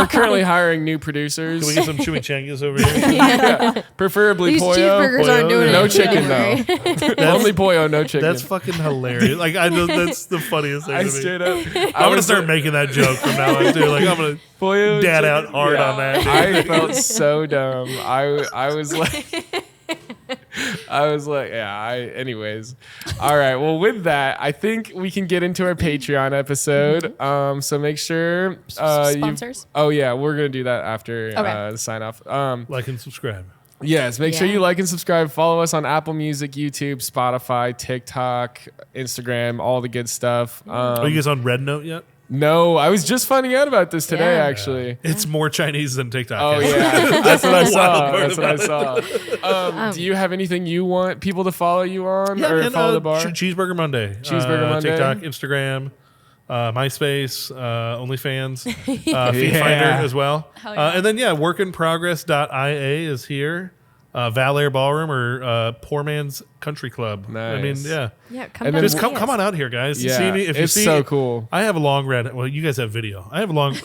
currently hiring new producers. Can we get some chimichangas over here? Preferably These pollo. cheeseburgers aren't doing No it. chicken though. Only pollo, no chicken. That's fucking hilarious. Like, I know that's the funniest thing I to me. straight up. I'm gonna start making that joke from now on too. Like, I'm gonna pollo dad chicken. out hard Yeah. on that. I felt so dumb. I was like, yeah. Anyways, all right. Well, with that, I think we can get into our Patreon episode. So make sure Sponsors? Oh yeah, we're gonna do that after Okay. the sign off. Like and subscribe. Yes, make sure Yeah. you like and subscribe. Follow us on Apple Music, YouTube, Spotify, TikTok, Instagram, all the good stuff. Are you guys on Red Note yet? No, I was just finding out about this today, Yeah. actually. It's more Chinese than TikTok. Oh is. yeah, that's what I saw. part That's what I saw. Do you have anything you want people to follow you on Yeah, or and, follow the bar? Cheeseburger Monday. Cheeseburger Monday. TikTok, Instagram, MySpace, OnlyFans, Feed Yeah. Finder as well. Hell yeah. And then workinprogress.ia is here. Valair Ballroom or Poor Man's Country Club. I mean, Nice. yeah. Yeah, come And down then- Just and come see come us. on out here, guys. Yeah, See me. If you it's see, so cool. I have a long red. Well, you guys have video. I have a long.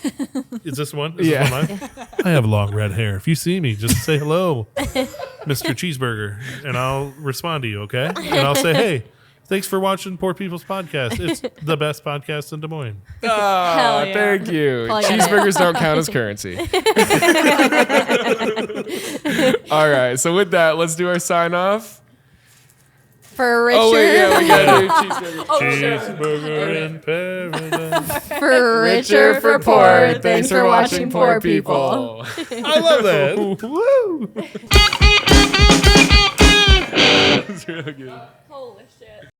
Is this one? Is Yeah. this one live? I have long red hair. If you see me, just say hello, Mr. Cheeseburger, and I'll respond to you. Okay, and I'll say, hey, thanks for watching Poor People's Podcast. It's the best podcast in Des Moines. Oh, yeah. thank you. Plug it. Cheeseburgers don't count as currency. All right, so with that, let's do our sign off. For Richard, Oh wait, yeah, we gotta do cheeseburger. Cheeseburger in paradise. for Richer, for poor. Thanks for watching Poor People. I love that. Woo! It's really good. Holy shit.